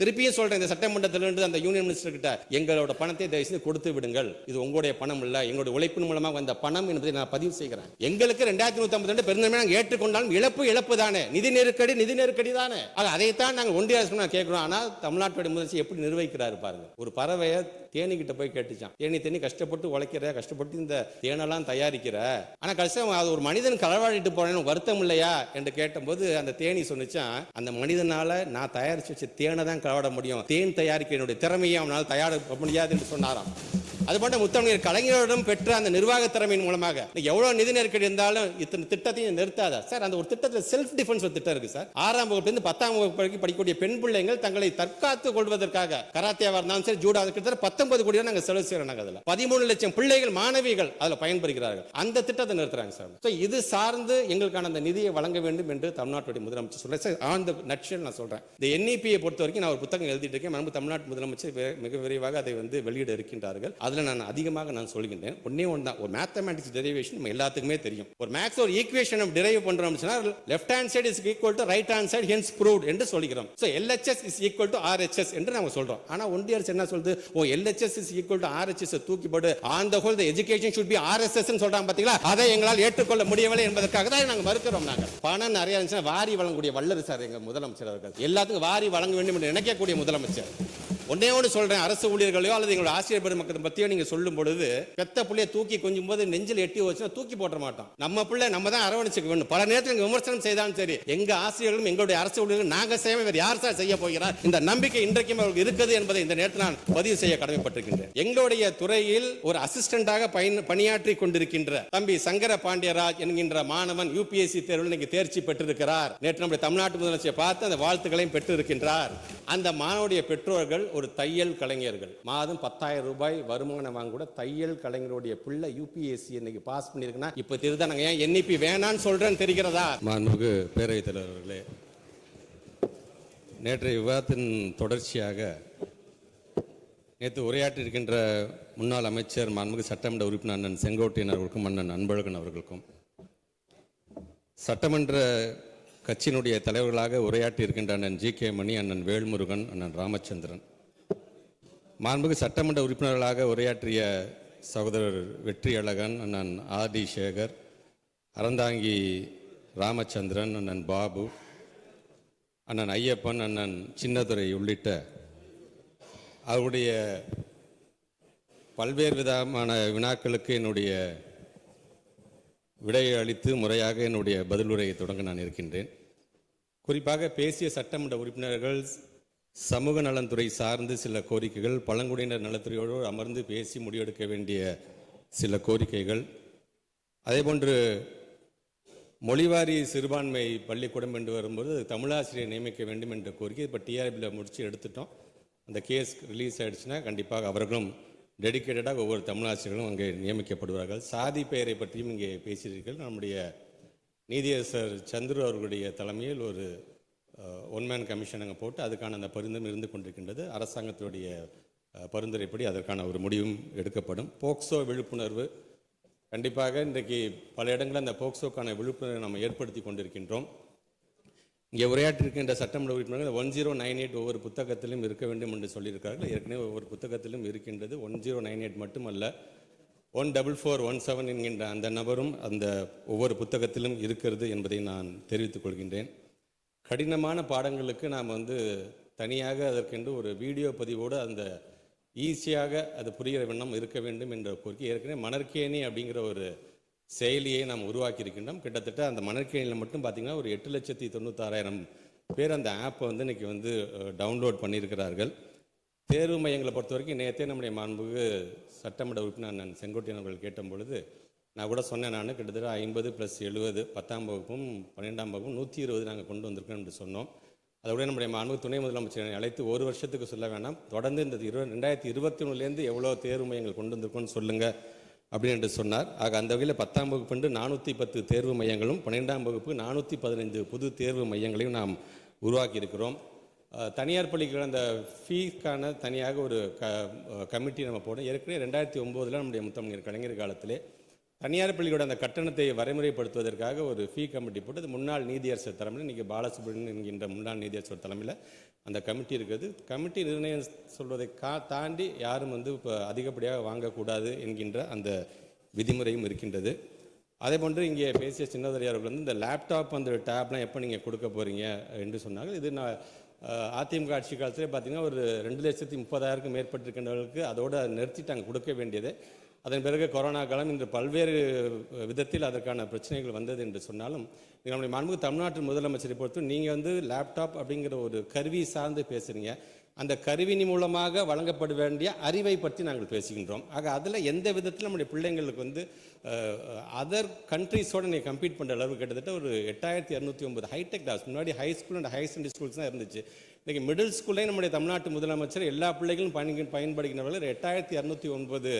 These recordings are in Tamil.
திருப்பியும் சொல்றேன், இந்த சட்டமன்றத்திலிருந்து அந்த யூனியன் மினிஸ்டர் கிட்ட எங்களோட பணத்தை தயவு செய்து கொடுத்து விடுங்கள், இது உங்களுடைய பணம் இல்ல, எங்களுடைய உழைப்பின் மூலமாக வந்த பணம் என்பதை நான் பதிவு செய்கிறேன். எங்களுக்கு 2152 பெருந்தன்மை நாங்கள் ஏற்றுக்கொண்டாலும் இழப்பு தானே, நிதி நெருக்கடி தானே. அதைத்தான் நாங்கள் ஒன்றிய அரசு கேட்கிறோம். ஆனால் தமிழ்நாட்டுடைய முதலமைச்சர் எப்படி நிர்வகிக்கிறாரு பாருங்க. ஒரு பறவையை தேனிக்கிட்ட போய் கேட்டுச்சான், தேனி கஷ்டப்பட்டு உழைக்கிற, கஷ்டப்பட்டு இந்த தேனெல்லாம் தயாரிக்கிற, ஆனா கஷ்டம் அது ஒரு மனிதன் களவாடிட்டு போறேன்னு வருத்தம் இல்லையா என்று கேட்டபோது அந்த தேனி சொன்னிச்சான், அந்த மனிதனால நான் தயாரிச்சு வச்ச தேனை தான் களவாட முடியும், தேன் தயாரிக்க என்னுடைய திறமையை அவனால் தயாரிக்க முடியாது என்று சொன்னாராம். அதுபோன்ற முத்தமிழர் கலைஞரிடம் பெற்ற அந்த நிர்வாக திறமையின் மூலமாக எவ்வளவு நிதி நெருக்கடி இருந்தாலும் இத்தனை திட்டத்தையும் நிறுத்தாத சார். அந்த ஒரு திட்டத்தில் செல்ஃப் டிஃபென்ஸ் ஒரு திட்டம் இருக்கு சார். 6ஆம் வகுப்பிலிருந்து 10ஆம் வகுப்பு வரைக்கும் படிக்கக்கூடிய பெண் பிள்ளைகள் தங்களை தற்காத்துக் கொள்வதற்காக கராத்தேவா இருந்தாலும் சரி, ஜூடா, கிட்டத்தட்ட 19 கோடி நாங்கள் செலவு செய்யறோம். அதில் 13 லட்சம் பிள்ளைகள் மாணவிகள் அதில் பயன்பெறுகிறார்கள். அந்த திட்டத்தை நிறுத்துறாங்க சார். இது சார்ந்து எங்களுக்கான அந்த நிதியை வழங்க வேண்டும் என்று தமிழ்நாட்டுடைய முதலமைச்சர் சொல்றேன் சார். ஆன் தி நட்ஷல் நான் சொல்றேன். இந்த NEP பொறுத்த வரைக்கும் நான் ஒரு புத்தகம் எழுதிட்டு இருக்கேன். தமிழ்நாட்டு முதலமைச்சர் மிக விரைவாக அதை வெளியிட இருக்கின்றார்கள். நான் அதிகமாக நான் சொல்கின்றேன். ஒண்ணே ஒன்று தான், ஒரு மேத்தமேட்டிக்ஸ் டெரிவேஷன் நம்ம எல்லாத்துக்குமே தெரியும். ஒரு மேக்ஸ் ஒரு ஈக்குவேஷன் டிரைவ் பண்றோம்னு சொன்னா left hand side is equal to right hand side, hence proved என்று சொல்கிறோம். So LHS is equal to RHS என்று நாம சொல்றோம். ஆனா ஒன்றிய அரசு என்ன சொல்லுது, LHS is equal to RHS தூக்கி போடு, on the whole the education should be RSS ன்னு சொல்றாங்க பாத்தீங்களா. அதை எங்களால் ஏற்றுக்கொள்ள முடியவில்லை என்பதற்காக தான் நாங்க மறுக்கிறோம். நாங்க பணம் நிறைய இருந்துச்சுன்னா வாரி வழங்கக்கூடிய வல்லர் சார் எங்க முதலமைச்சர் அவர்கள். எல்லாத்துக்கும் வாரி வழங்க வேண்டும் என்று நினைக்கக்கூடிய முதலமைச்சர். ஒன்னே ஒன்று சொல்றேன், அரசு ஊழியர்களையோ அல்லது எங்களோட ஆசிரியர் பெருமக்களை பத்தியோ நீங்க சொல்லும் பொழுது பெத்த பிள்ளைய தூக்கி கொஞ்சம் போது நெஞ்சில் எட்டி வச்சுன்னா தூக்கி போட்ட மாட்டோம். நம்ம பிள்ளை நம்ம தான் அரவணைச்சுக்க வேண்டும். பல நேரத்தில் விமர்சனம் செய்தாலும் சரி, எங்க ஆசிரியர்களும் எங்களுடைய அரசு ஊழியர்கள் நாங்க செய்ய வேறு யார் சார் செய்ய போகிறார், இந்த நம்பிக்கை இன்றைக்கும் அவர்களுக்கு இருக்குது என்பதை இந்த நேரத்தில் நான் பதிவு செய்ய கடமைப்பட்டிருக்கின்றேன். எங்களுடைய துறையில் ஒரு அசிஸ்டண்டாக பணியாற்றி கொண்டிருக்கின்ற தம்பி சங்கர பாண்டியராஜ் என்கின்ற மாணவன் UPSC தேர்வில் இன்னைக்கு தேர்ச்சி பெற்றிருக்கிறார். நேற்று நம்முடைய தமிழ்நாட்டு முதலமைச்சரை பார்த்து அந்த வாழ்த்துக்களையும் பெற்றிருக்கின்றார். அந்த மாணவருடைய பெற்றோர்கள் ஒரு தையல் கலைஞர்கள். மாதம் 10,000 ரூபாய் வருமானம் வாங்க கூட தையல் கலைஞருடைய பிள்ளை UPSC இன்னைக்கு பாஸ் பண்ணிருக்குன்னா இப்ப தெரியுதா நாங்க ஏன் NEP வேணான்னு சொல்றேன்னு தெரிகிறதா? மாண்புமிகு பேரவைத் தலைவர் அவர்களே, நேற்றைய விவாதத்தின் தொடர்ச்சியாக நேற்று உரையாற்றி இருக்கின்ற முன்னாள் அமைச்சர் மாண்புமிகு சட்டமன்ற உறுப்பினர் அண்ணன் செங்கோட்டையன் அவர்களுக்கும் அண்ணன் அன்பழகன் அவர்களுக்கும், சட்டமன்ற கட்சியினுடைய தலைவர்களாக உரையாற்றி இருக்கின்ற அண்ணன் GK மணி, அண்ணன் வேல்முருகன், அண்ணன் ராமச்சந்திரன், மாண்புமிகு சட்டமன்ற உறுப்பினர்களாக உரையாற்றிய சகோதரர் வெற்றி அழகன், அண்ணன் RD சேகர், அறந்தாங்கி ராமச்சந்திரன், அண்ணன் பாபு, அண்ணன் ஐயப்பன், அண்ணன் சின்னதுரை உள்ளிட்ட அவருடைய பல்வேறு விதமான வினாக்களுக்கு என்னுடைய விடையை அளித்து முறையாக என்னுடைய பதிலுரையை தொடங்க நான் இருக்கின்றேன். குறிப்பாக பேசிய சட்டமன்ற உறுப்பினர்கள் சமூக நலன்துறை சார்ந்து சில கோரிக்கைகள், பழங்குடியினர் நலத்துறையோடு அமர்ந்து பேசி முடிவெடுக்க வேண்டிய சில கோரிக்கைகள், அதேபோன்று மொழிவாரி சிறுபான்மை பள்ளிக்கூடம் என்று வரும்போது தமிழாசிரியர் நியமிக்க வேண்டும் என்ற கோரிக்கை இப்போ TRBயில் முடித்து எடுத்துட்டோம். அந்த கேஸ் ரிலீஸ் ஆகிடுச்சுன்னா கண்டிப்பாக அவர்களும் டெடிக்கேட்டடாக ஒவ்வொரு தமிழாசிரியர்களும் அங்கே நியமிக்கப்படுவார்கள். சாதி பெயரை பற்றியும் இங்கே பேசியிருக்கீர்கள். நம்முடைய நீதியரசர் சந்துரு அவர்களுடைய தலைமையில் ஒரு ஒன்மேன் கமிஷன் அங்கே போட்டு அதுக்கான அந்த பரிந்துரை இருந்து கொண்டிருக்கின்றது. அரசாங்கத்துடைய பரிந்துரைப்படி அதற்கான ஒரு முடிவும் எடுக்கப்படும். போக்சோ விழிப்புணர்வு கண்டிப்பாக இன்றைக்கு பல இடங்களில் அந்த போக்சோக்கான விழிப்புணர்வை நம்ம ஏற்படுத்தி கொண்டிருக்கின்றோம். இங்கே உரையாற்றிருக்கின்ற சட்டமன்ற உறுப்பினர்கள் 1098 ஒவ்வொரு புத்தகத்திலும் இருக்க வேண்டும் என்று சொல்லியிருக்கார்கள். ஏற்கனவே ஒவ்வொரு புத்தகத்திலும் இருக்கின்றது. 1098 மட்டுமல்ல, 14417 என்கின்ற அந்த நபரும் அந்த ஒவ்வொரு புத்தகத்திலும் இருக்கிறது என்பதை நான் தெரிவித்துக் கொள்கின்றேன். கடினமான பாடங்களுக்கு நாம் தனியாக அதற்கென்று ஒரு வீடியோ பதிவோடு அந்த ஈஸியாக அது புரிகிற வண்ணம் இருக்க வேண்டும் என்ற கோரிக்கை. ஏற்கனவே மணற்கேணி அப்படிங்கிற ஒரு செயலியை நாம் உருவாக்கி இருக்கின்றோம். கிட்டத்தட்ட அந்த மணற்கேணியில் மட்டும் பார்த்திங்கன்னா ஒரு 8,96,000 பேர் அந்த ஆப்பை இன்னைக்கு டவுன்லோட் பண்ணியிருக்கிறார்கள். தேர்வு மையங்களை பொறுத்த வரைக்கும் நேற்றே நம்முடைய மாண்புக்கு சட்டமன்ற உறுப்பினர் நான் செங்கோட்டையன் அவர்கள் கேட்ட பொழுது நான் கூட சொன்னேன், நான் கிட்டத்தட்ட 50 + 70 10ஆம் வகுப்பும் 12ஆம் வகுப்பும் 120 நாங்கள் கொண்டு வந்திருக்கோம் என்று சொன்னோம். அதோட நம்முடைய மாண்பு துணை முதலமைச்சரை அழைத்து ஒரு வருஷத்துக்கு சொல்ல வேண்டாம், தொடர்ந்து இந்த 2021 எவ்வளோ தேர்வு மையங்கள் கொண்டு வந்திருக்கோன்னு சொல்லுங்கள் அப்படின்னு சொன்னார். ஆக அந்த வகையில் 10ஆம் வகுப்பு 410 தேர்வு மையங்களும் 12ஆம் வகுப்பு 415 புது தேர்வு மையங்களையும் நாம் உருவாக்கி இருக்கிறோம். தனியார் பள்ளிகள் அந்த ஃபீஸ்க்கான தனியாக ஒரு கமிட்டி நம்ம போடும். ஏற்கனவே 2009 நம்முடைய முத்தமிழர் கலைஞர் காலத்திலே தனியார் பள்ளியோட அந்த கட்டணத்தை வரைமுறைப்படுத்துவதற்காக ஒரு ஃபீ கமிட்டி போட்டு அது முன்னாள் நீதியரசர் தலைமையில் இன்றைக்கி பாலசுப்ரமணியன் என்கின்ற முன்னாள் நீதியரசர் தலைமையில் அந்த கமிட்டி இருக்குது. கமிட்டி நிர்ணயம் சொல்வதை தாண்டி யாரும் இப்போ அதிகப்படியாக வாங்கக்கூடாது என்கின்ற அந்த விதிமுறையும் இருக்கின்றது. அதே போன்று இங்கே பேசிய சின்னதுரையார் அவர்கள் இந்த லேப்டாப் அந்த டேப்லாம் எப்போ நீங்கள் கொடுக்க போகிறீங்க என்று சொன்னாங்க. இது நான் அதிமுக ஆட்சி காலத்திலே பார்த்தீங்கன்னா ஒரு 2,30,000க்கும் மேற்பட்டிருக்கின்றவர்களுக்கு அதோடு நிறுத்திட்டாங்க கொடுக்க வேண்டியது. அதன் பிறகு கொரோனா காலம் இன்று பல்வேறு விதத்தில் அதற்கான பிரச்சனைகள் வந்தது என்று சொன்னாலும் நம்முடைய மாண்புமிகு தமிழ்நாட்டு முதலமைச்சரை பொறுத்து நீங்கள் லேப்டாப் அப்படிங்கிற ஒரு கருவி சார்ந்து பேசுகிறீங்க. அந்த கருவியின் மூலமாக வழங்கப்பட வேண்டிய அறிவை பற்றி நாங்கள் பேசுகின்றோம். ஆக அதில் எந்த விதத்தில் நம்முடைய பிள்ளைங்களுக்கு அதர் கண்ட்ரீஸோடு நீங்கள் கம்பீட் பண்ணுற அளவு கிட்டத்தட்ட ஒரு 8,209 ஹைடெக் டாஸ். முன்னாடி high school and higher secondary schools தான் இருந்துச்சு. இன்றைக்கி மிடில் ஸ்கூல்லே நம்முடைய தமிழ்நாட்டு முதலமைச்சர் எல்லா பிள்ளைகளும் பயன்படுகின்றவர்கள் 8,209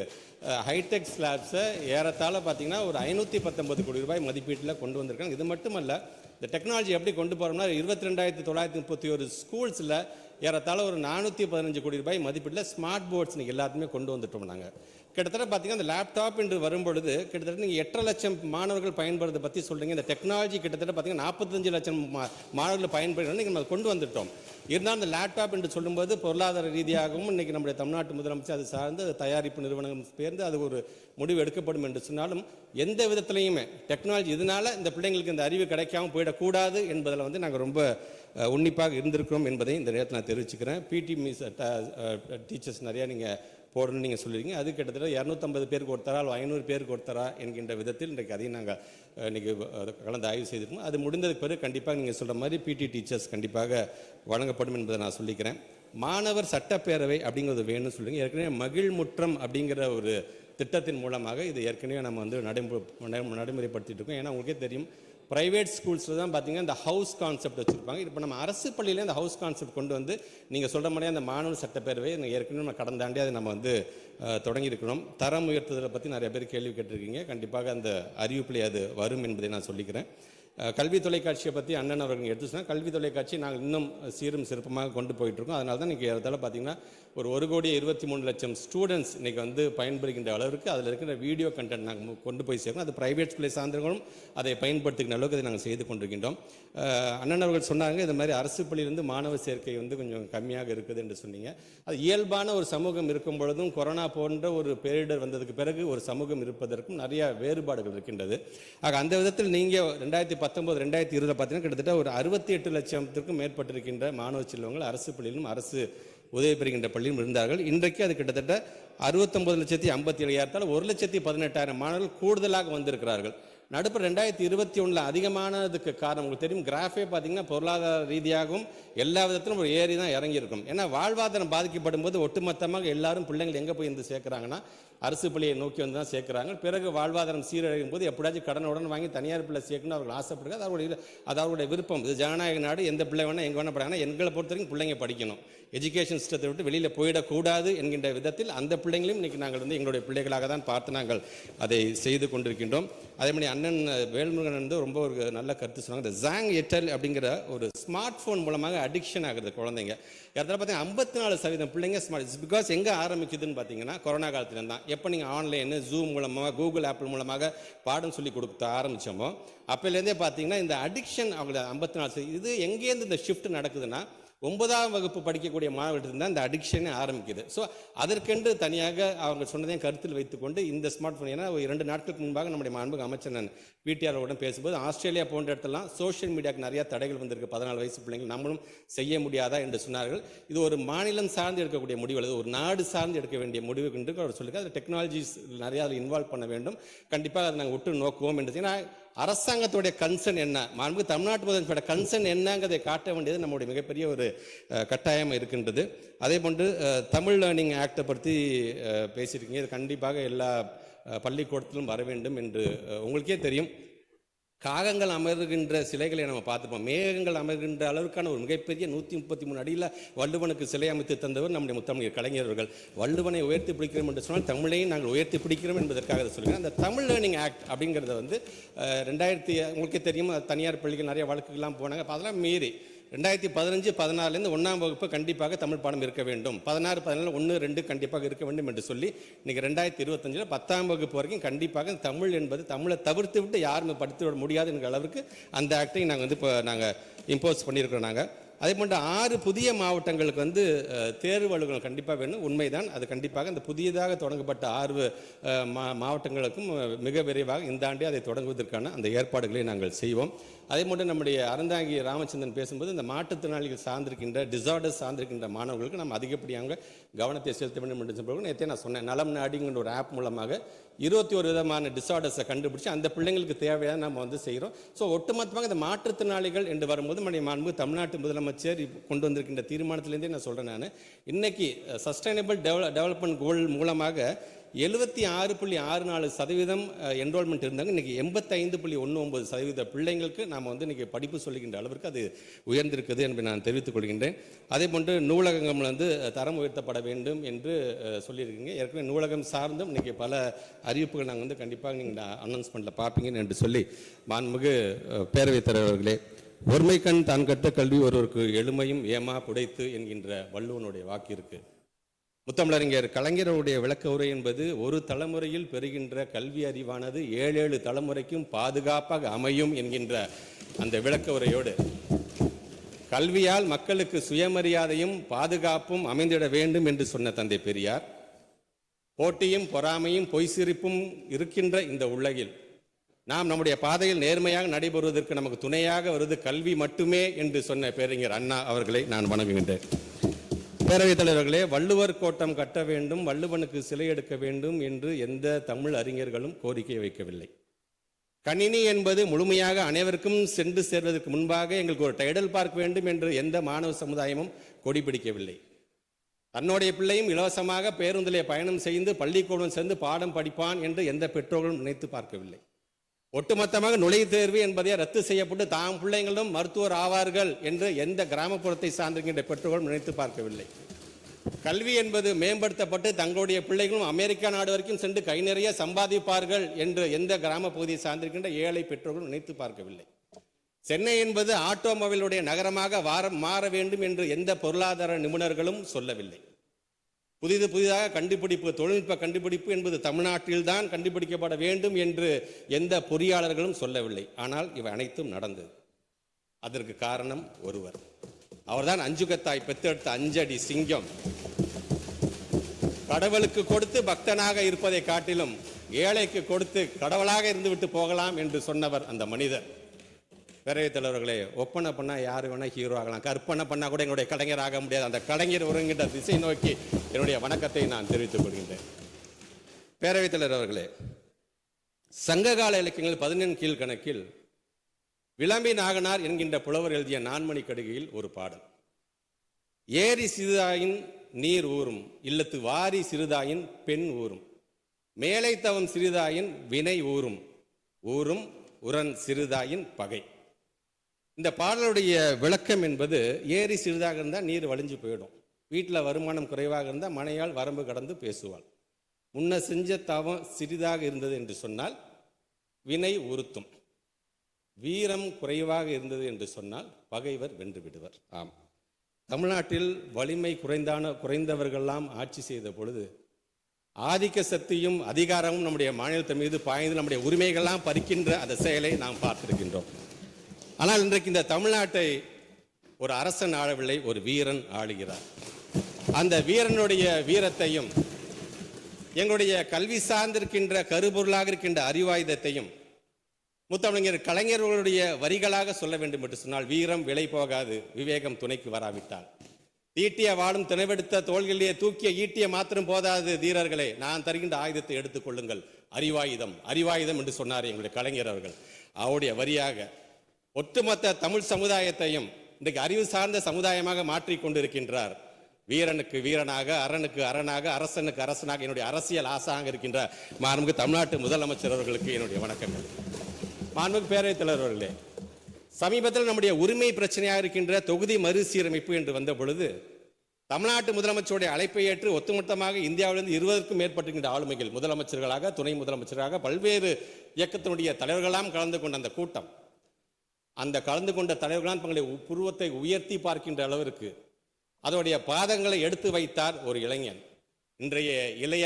ஹைடெக் ஸ்லாப்ஸை ஏறத்தாழ பார்த்தீங்கன்னா ஒரு 519 கோடி ரூபாய் மதிப்பீட்டில் கொண்டு வந்திருக்காங்க. இது மட்டுமல்ல, இந்த டெக்னாலஜி எப்படி கொண்டு போகிறோம்னா 22,931 ஸ்கூல்ஸில் ஏறத்தாழ ஒரு 415 கோடி ரூபாய் மதிப்பீட்டில் ஸ்மார்ட் போர்ட்ஸ் இன்றைக்கி எல்லாத்துமே கொண்டு வந்துட்டோம். நாங்கள் கிட்டத்தட்ட பார்த்தீங்கன்னா அந்த லேப்டாப் என்று வரும்பொழுது கிட்டத்தட்ட நீங்கள் 8.5 லட்சம் மாணவர்கள் பயன்படுறதை பற்றி சொல்கிறீங்க. இந்த டெக்னாலஜி கிட்டத்தட்ட பார்த்தீங்கன்னா 45 லட்சம் மாணவர்கள் பயன்படுறோம் நீங்கள் நம்ம கொண்டு வந்துட்டோம். இருந்தாலும் அந்த லேப்டாப் என்று சொல்லும்போது பொருளாதார ரீதியாகவும் இன்றைக்கி நம்முடைய தமிழ்நாட்டு முதலமைச்சர் அது சார்ந்து தயாரிப்பு நிறுவனங்கள் சேர்ந்து அது ஒரு முடிவு எடுக்கப்படும் என்று சொன்னாலும் எந்த விதத்துலையுமே டெக்னாலஜி இதனால் இந்த பிள்ளைங்களுக்கு இந்த அறிவு கிடைக்காமல் போயிடக்கூடாது என்பதில் நாங்கள் ரொம்ப உன்னிப்பாக இருந்திருக்கிறோம் என்பதை இந்த நேரத்தில் நான் தெரிவிச்சுக்கிறேன். பிடி மிஸ் டீச்சர்ஸ் நிறையா நீங்கள் போடணும்னு நீங்கள் சொல்லியிருக்கீங்க. அது கிட்டத்தட்ட 250 பேருக்கு ஒருத்தரா 500 பேருக்கு ஒருத்தரா என்கின்ற விதத்தில் இன்றைக்கு அதையும் நாங்கள் இன்றைக்கி கலந்து ஆய்வு செய்திருக்கோம். அது முடிந்ததுக்கு பிறகு கண்டிப்பாக நீங்கள் சொல்கிற மாதிரி பிடி டீச்சர்ஸ் கண்டிப்பாக வழங்கப்படும் என்பதை நான் சொல்லிக்கிறேன். மாணவர் சட்டப்பேரவை அப்படிங்கிறது வேணும்னு சொல்லுங்க. ஏற்கனவே மகிழ்முற்றம் அப்படிங்கிற ஒரு திட்டத்தின் மூலமாக இது ஏற்கனவே நம்ம நடைமுறைப்படுத்திட்டு இருக்கோம். ஏன்னா உங்களுக்கே தெரியும், ப்ரைவேட் ஸ்கூல்ஸில் தான் பார்த்தீங்கன்னா இந்த ஹவுஸ் கான்செப்ட் வச்சுருப்பாங்க. இப்போ நம்ம அரசு பள்ளியில் இந்த ஹவுஸ் கான்செப்ட் கொண்டு வந்து நீங்கள் சொல்கிற மாதிரியே அந்த மாணவர் சட்டப்பேரவை ஏற்கனவே நம்ம கடந்தாண்டி அதை நம்ம தொடங்கியிருக்கணும். தரம் உயர்த்துதலை பற்றி நிறைய பேர் கேள்வி கேட்டிருக்கீங்க. கண்டிப்பாக அந்த அறிவிப்பிலே அது வரும் என்பதை நான் சொல்லிக்கிறேன். கல்வி தொலைக்காட்சியை பற்றி அண்ணன் அவர்கள் எடுத்து சொன்னால் கல்வி தொலைக்காட்சி நாங்கள் இன்னும் சீரும் சிறப்புமாக கொண்டு போயிட்டுருக்கோம். அதனால தான் இன்றைக்கி இடத்துல பார்த்தீங்கன்னா ஒரு 1,23,00,000 ஸ்டூடெண்ட்ஸ் இன்றைக்கி பயன்படுகின்ற அளவுக்கு அதில் இருக்கிற வீடியோ கண்டென்ட் நாங்கள் கொண்டு போய் சேர்க்கணும். அது ப்ரைவேட் ஸ்கூலை சார்ந்தவர்களும் அதை பயன்படுத்துகின்ற அளவுக்கு அதை நாங்கள் செய்து கொண்டிருக்கின்றோம். அண்ணன் அவர்கள் சொன்னாங்க இந்த மாதிரி அரசு பள்ளியிலிருந்து மாணவர் சேர்க்கை கொஞ்சம் கம்மியாக இருக்குது என்று சொன்னீங்க. அது இயல்பான ஒரு சமூகம் இருக்கும் பொழுதும் கொரோனா போன்ற ஒரு பேரிடர் வந்ததுக்கு பிறகு ஒரு சமூகம் இருப்பதற்கும் நிறைய வேறுபாடுகள் இருக்கின்றது. ஆக அந்த விதத்தில் நீங்கள் 2019-2020 பார்த்தீங்கன்னா கிட்டத்தட்ட ஒரு 68 லட்சத்திற்கும் மேற்பட்டிருக்கின்ற மாணவ செல்வங்கள் அரசு பள்ளியிலும் அரசு உதவி பெறுகின்ற பள்ளியும் இருந்தார்கள். இன்றைக்கு அது கிட்டத்தட்ட 69,57,000 1,18,000 மாணவர்கள் கூடுதலாக வந்திருக்கிறார்கள். நடுப்புற 2021 அதிகமானதுக்கு காரணம் உங்களுக்கு தெரியும். கிராஃபே பார்த்தீங்கன்னா பொருளாதார ரீதியாகவும் எல்லா விதத்திலும் ஒரு ஏறி தான் இறங்கியிருக்கும். ஏன்னா வாழ்வாதாரம் பாதிக்கப்படும் போது ஒட்டுமொத்தமாக எல்லாரும் பிள்ளைங்கள் எங்கே போய் சேர்க்குறாங்கன்னா அரசு பள்ளியை நோக்கி வந்து தான் சேர்க்குறாங்க. பிறகு வாழ்வாதாரம் சீரழியும் போது எப்படியாச்சும் கடனுடன் வாங்கி தனியார் பிள்ளை சேர்க்கணும்னு அவர்கள் ஆசைப்படுறது அது அவருடைய விருப்பம். இது ஜனநாயக நாடு. எந்த பிள்ளை வேணால் எங்கே வேணால் படிக்கிறாங்கன்னா எங்களை பொறுத்த வரைக்கும் பிள்ளைங்க படிக்கணும், எஜுகேஷன் சிஸ்டத்தை விட்டு வெளியில் போயிடக்கூடாது என்கின்ற விதத்தில் அந்த பிள்ளைங்களையும் இன்றைக்கி நாங்கள் எங்களுடைய பிள்ளைகளாக தான் பார்த்து நாங்கள் அதை செய்து கொண்டிருக்கின்றோம். அதே மாதிரி அண்ணன் வேல்முருகன் ரொம்ப ஒரு நல்ல கருத்து சொன்னாங்க. இந்த ஜாங் எட்டல் அப்படிங்கிற ஒரு ஸ்மார்ட் ஃபோன் மூலமாக அடிக்ஷன் ஆகுது குழந்தைங்க. இடத்துல பார்த்தீங்கன்னா 54% பிள்ளைங்க ஸ்மார்ட். பிகாஸ் எங்கே ஆரம்பிக்குதுன்னு பார்த்தீங்கன்னா கொரோனா காலத்துல தான். எப்போ நீங்கள் ஆன்லைனு ஜூம் மூலமாக கூகுள் ஆப்பிள் மூலமாக பாடம் சொல்லி கொடுக்க ஆரம்பித்தோமோ அப்போலேருந்தே பார்த்தீங்கன்னா இந்த அடிக்ஷன் அவங்கள 54%. இது எங்கேருந்து இந்த ஷிஃப்ட் நடக்குதுன்னா 9ஆம் வகுப்பு படிக்கக்கூடிய மாணவர்கள் தான் இந்த அடிக்ஷனே ஆரம்பிக்குது. ஸோ அதற்கென்று தனியாக அவங்க சொன்னதையும் கருத்தில் வைத்துக்கொண்டு இந்த ஸ்மார்ட் ஃபோன், ஏன்னா 2 நாட்களுக்கு முன்பாக நம்முடைய மாண்புமிகு அமைச்சர் நான் பிடிஆரோட பேசும்போது ஆஸ்திரேலியா போன்ற இடத்துலாம் சோஷியல் மீடியாவுக்கு நிறையா தடைகள் வந்திருக்கு. 14 வயசு பிள்ளைங்கள் நம்மளும் செய்ய முடியாதா என்று சொன்னார்கள். இது ஒரு மாநிலம் சார்ந்து எடுக்கக்கூடிய முடிவு அல்லது ஒரு நாடு சார்ந்து எடுக்க வேண்டிய முடிவு என்று அவர் சொல்லியிருக்காரு. அதில் டெக்னாலஜிஸ் நிறையா அதில் இன்வால்வ் பண்ண வேண்டும். கண்டிப்பாக அதை நாங்கள் உற்று நோக்குவோம் என்று. ஏன்னா அரசாங்கத்துடைய கன்சர்ன் என்ன, மாண்புமிகு தமிழ்நாட்டு முதலமைச்சரோட கன்சர்ன் என்னங்கிறதை காட்ட வேண்டியது நம்முடைய மிகப்பெரிய ஒரு கட்டாயம் இருக்கின்றது. அதே போன்று தமிழ் லேர்னிங் ஆக்டை பற்றி பேசியிருக்கீங்க. இது கண்டிப்பாக எல்லா பள்ளிக்கூடத்திலும் வர வேண்டும் என்று உங்களுக்கே தெரியும். காகங்கள் அமர்கின்ற சிலைகளை நம்ம பார்த்துப்போம். மேகங்கள் அமர்கின்ற அளவுக்கான ஒரு மிகப்பெரிய 133 அடியில் வள்ளுவனுக்கு சிலை அமைத்து தந்தவர் நம்முடைய முத்தமிழ் கலைஞர்கள். வள்ளுவனை உயர்த்தி பிடிக்கிறோம் என்று சொன்னால் தமிழையும் நாங்கள் உயர்த்தி பிடிக்கிறோம் என்பதற்காக அதை சொல்லுங்கள். அந்த தமிழ் லேர்னிங் ஆக்ட் அப்படிங்கிறத 2000 உங்களுக்கே தெரியும், தனியார் பள்ளிகள் நிறைய வழக்குகள்லாம் போனாங்க. அப்போ அதெல்லாம் மீறி 2015, 14 1ஆம் வகுப்பு கண்டிப்பாக தமிழ் பாடம் இருக்க வேண்டும், 16, 17 1, 2 கண்டிப்பாக இருக்க வேண்டும் என்று சொல்லி இன்னைக்கு 2025 10ஆம் வகுப்பு வரைக்கும் கண்டிப்பாக தமிழ் என்பது தமிழை தவிர்த்து விட்டு யாருமே படித்து விட முடியாது என்கிற அளவுக்கு அந்த ஆக்டை நாங்கள் இப்போ நாங்கள் இம்போஸ் பண்ணியிருக்கிறோம். நாங்கள் அதே போன்று 6 புதிய மாவட்டங்களுக்கு தேர்வு அலுவலகம் கண்டிப்பாக வேணும். உண்மைதான், அது கண்டிப்பாக இந்த புதியதாக தொடங்கப்பட்ட 6 மாவட்டங்களுக்கும் மிக விரைவாக இந்த ஆண்டே அதை தொடங்குவதற்கான அந்த ஏற்பாடுகளை நாங்கள் செய்வோம். அதே போன்று நம்முடைய அறந்தாங்கி ராமச்சந்திரன் பேசும்போது இந்த மாற்றுத்திறனாளிகள் சார்ந்திருக்கின்ற டிசார்டர்ஸ் சார்ந்திருக்கின்ற மாணவர்களுக்கு நம்ம அதிகப்படியாக கவனத்தை செலுத்த வேண்டும் என்று சொல்லுவோம். நேற்றே நான் சொன்னேன், நலம் நாடிங்கிற ஒரு ஆப் மூலமாக 21 விதமான டிசார்டர்ஸை கண்டுபிடிச்சி அந்த பிள்ளைங்களுக்கு தேவையான நம்ம செய்கிறோம். ஸோ ஒட்டுமொத்தமாக இந்த மாற்றுத்திறனாளிகள் என்று வரும்போது நம்முடைய மாண்பு தமிழ்நாட்டு முதலமைச்சர் கொண்டு வந்திருக்கின்ற தீர்மானத்திலேருந்தே நான் சொல்கிறேன். நான் இன்னைக்கு சஸ்டைனபிள் டெவலப்மெண்ட் கோல் மூலமாக 76.64% என்ரோல்மெண்ட் இருந்தாங்க. இன்றைக்கி 85.19% பிள்ளைங்களுக்கு நாம் இன்றைக்கி படிப்பு சொல்லுகின்ற அளவிற்கு அது உயர்ந்திருக்குது என்று நான் தெரிவித்துக் கொள்கின்றேன். அதே போன்று நூலகங்கள் தரம் உயர்த்தப்பட வேண்டும் என்று சொல்லியிருக்கீங்க. ஏற்கனவே நூலகம் சார்ந்தும் இன்றைக்கி பல அறிவிப்புகள் நாங்கள் கண்டிப்பாக நீங்கள் அனௌன்ஸ்மெண்ட்டில் பார்ப்பீங்கன்னு என்று சொல்லி மாண்புமிகு பேரவைத் தலைவர்களே, ஒருமை கண் தான் கட்ட கல்வி ஒருவருக்கு எளிமையும் ஏமா புடைத்து என்கின்ற வள்ளுவனுடைய வாக்கு இருக்கு. முத்தமிழறிஞர் கலைஞருடைய விளக்க உரை என்பது ஒரு தலைமுறையில் பெறுகின்ற கல்வி அறிவானது 7 தலைமுறைக்கும் பாதுகாப்பாக அமையும் என்கின்ற அந்த விளக்க உரையோடு கல்வியால் மக்களுக்கு சுயமரியாதையும் பாதுகாப்பும் அமைந்திட வேண்டும் என்று சொன்ன தந்தை பெரியார், போட்டியும் பொறாமையும் பொய் சிரிப்பும் இருக்கின்ற இந்த உலகில் நாம் நம்முடைய பாதையில் நேர்மையாக நடைபெறுவதற்கு நமக்கு துணையாக வருவது கல்வி மட்டுமே என்று சொன்ன பேரறிஞர் அண்ணா அவர்களை நான் வணங்குகின்றேன். பேரவைத் தலைவர்களே, வள்ளுவர் கோட்டம் கட்ட வேண்டும், வள்ளுவனுக்கு சிலை எடுக்க வேண்டும் என்று எந்த தமிழ் அறிஞர்களும் கோரிக்கை வைக்கவில்லை. கணினி என்பது முழுமையாக அனைவருக்கும் சென்று சேர்வதற்கு முன்பாக எங்களுக்கு ஒரு டைடல் பார்க் வேண்டும் என்று எந்த மாணவ சமுதாயமும் கொடி பிடிக்கவில்லை. தன்னுடைய பிள்ளையும் இலவசமாக பேருந்திலே பயணம் செய்து பள்ளிக்கூடம் சேர்ந்து பாடம் படிப்பான் என்று எந்த பெற்றோர்களும் நினைத்து பார்க்கவில்லை. ஒட்டுமொத்தமாக நுழைவுத் தேர்வு என்பதை ரத்து செய்யப்பட்டு தாம் பிள்ளைங்களும் மருத்துவர் ஆவார்கள் என்று எந்த கிராமப்புறத்தை சார்ந்திருக்கின்ற பெற்றோர்களும் நினைத்து பார்க்கவில்லை. கல்வி என்பது மேம்படுத்தப்பட்டு தங்களுடைய பிள்ளைகளும் அமெரிக்கா நாடு வரைக்கும் சென்று கை நிறைய சம்பாதிப்பார்கள் என்று எந்த கிராம பகுதியை சார்ந்திருக்கின்ற ஏழை பெற்றோர்களும் நினைத்து பார்க்கவில்லை. சென்னை என்பது ஆட்டோமொபைலுடைய நகரமாக மாற வேண்டும் என்று எந்த பொருளாதார நிபுணர்களும் சொல்லவில்லை. புதிதாக கண்டுபிடிப்பு, தொழில்நுட்ப கண்டுபிடிப்பு என்பது தமிழ்நாட்டில் தான் கண்டுபிடிக்கப்பட வேண்டும் என்று எந்த பொறியாளர்களும் சொல்லவில்லை. ஆனால் இவை அனைத்தும் நடந்தது. அதற்கு காரணம் ஒருவர், அவர்தான் அஞ்சுகத்தாய் பெத்தெடுத்த 5 அடி சிங்கம். கடவுளுக்கு கொடுத்து பக்தனாக இருப்பதை காட்டிலும் ஏழைக்கு கொடுத்து கடவுளாக இருந்துவிட்டு போகலாம் என்று சொன்னவர் அந்த மனிதர். பேரவைத் தலைவர்களே, ஒப்பனை பண்ணால் யார் வேணால் ஹீரோ ஆகலாம், கற்பனை பண்ணால் கூட எங்களுடைய கலைஞர் ஆக முடியாது. அந்த கலைஞர் ஒருங்கின்ற திசை நோக்கி என்னுடைய வணக்கத்தை நான் தெரிவித்துக் கொள்கின்றேன். பேரவைத் தலைவர் அவர்களே, சங்ககால இலக்கியங்கள் 14 கீழ்கணக்கில் விளம்பி நாகனார் என்கின்ற புலவர் எழுதிய 4 மணி கடிகையில் ஒரு பாடல், ஏரி சிறிதாயின் நீர் ஊறும், இல்லத்து வாரி சிறிதாயின் பெண் ஊறும், மேலை தவம் சிறிதாயின் வினை ஊறும், ஊறும் உரன் சிறிதாயின் பகை. இந்த பாடலுடைய விளக்கம் என்பது, ஏரி சிறிதாக இருந்தால் நீர் வழிஞ்சு போயிடும், வீட்டில் வருமானம் குறைவாக இருந்தால் மனையால் வரம்பு கடந்து பேசுவாள், முன்ன செஞ்ச தவம் சிறிதாக இருந்தது என்று சொன்னால் வினை உறுத்தும், வீரம் குறைவாக இருந்தது என்று சொன்னால் பகைவர் வென்று விடுவர். ஆம், தமிழ்நாட்டில் வலிமை குறைந்தவர்களெல்லாம் ஆட்சி செய்த பொழுது ஆதிக்க சக்தியும் அதிகாரமும் நம்முடைய மாநிலத்தின் மீது பாய்ந்து நம்முடைய உரிமைகள்லாம் பறிக்கின்ற அந்த செயலை நாம் பார்த்திருக்கின்றோம். ஆனால் இன்றைக்கு இந்த தமிழ்நாட்டை ஒரு அரசன் ஆளவில்லை, ஒரு வீரன் ஆளுகிறார். அந்த வீரனுடைய வீரத்தையும் எங்களுடைய கல்வி சார்ந்திருக்கின்ற கருப்பொருளாக இருக்கின்ற அறிவாயுதத்தையும் முத்தமிழர் கலைஞர்களுடைய வரிகளாக சொல்ல வேண்டும் என்று சொன்னால், வீரம் விலை போகாது விவேகம் துணைக்கு வராவிட்டால், தீட்டிய வாழும் திணைவெடுத்த தோள்களிலே தூக்கிய ஈட்டிய மாத்திரம் போதாது தீரர்களே, நான் தருகின்ற ஆயுதத்தை எடுத்துக் கொள்ளுங்கள், அறிவாயுதம் என்று சொன்னார் எங்களுடைய கலைஞர் அவர்கள். அவருடைய வரியாக ஒட்டுமொத்த தமிழ் சமுதாயத்தையும் இன்றைக்கு அறிவு சார்ந்த சமுதாயமாக மாற்றிக் கொண்டிருக்கின்றார். வீரனுக்கு வீரனாக, அரணுக்கு அரணாக, அரசனுக்கு அரசனாக என்னுடைய அரசியல் ஆசாக இருக்கின்ற மாண்புமிகு தமிழ்நாட்டு முதலமைச்சர் அவர்களுக்கு என்னுடைய வணக்கங்கள். மாண்புமிகு பேரவைத் தலைவர்களே, சமீபத்தில் நம்முடைய உரிமை பிரச்சனையாக இருக்கின்ற தொகுதி மறுசீரமைப்பு என்று வந்த பொழுது தமிழ்நாட்டு முதலமைச்சருடைய அழைப்பை ஏற்று ஒட்டுமொத்தமாக இந்தியாவிலிருந்து 20க்கும் மேற்பட்டிருக்கின்ற ஆளுமைகள், முதலமைச்சர்களாக, துணை முதலமைச்சராக, பல்வேறு இயக்கத்தினுடைய தலைவர்களாம் கலந்து கொண்ட அந்த கூட்டம் அந்த கலந்து கொண்ட தலைவர்களால் தங்களை புருவத்தை உயர்த்தி பார்க்கின்ற அளவிற்கு அதோடைய பாதங்களை எடுத்து வைத்தார் ஒரு இளைஞன். இன்றைய இளைய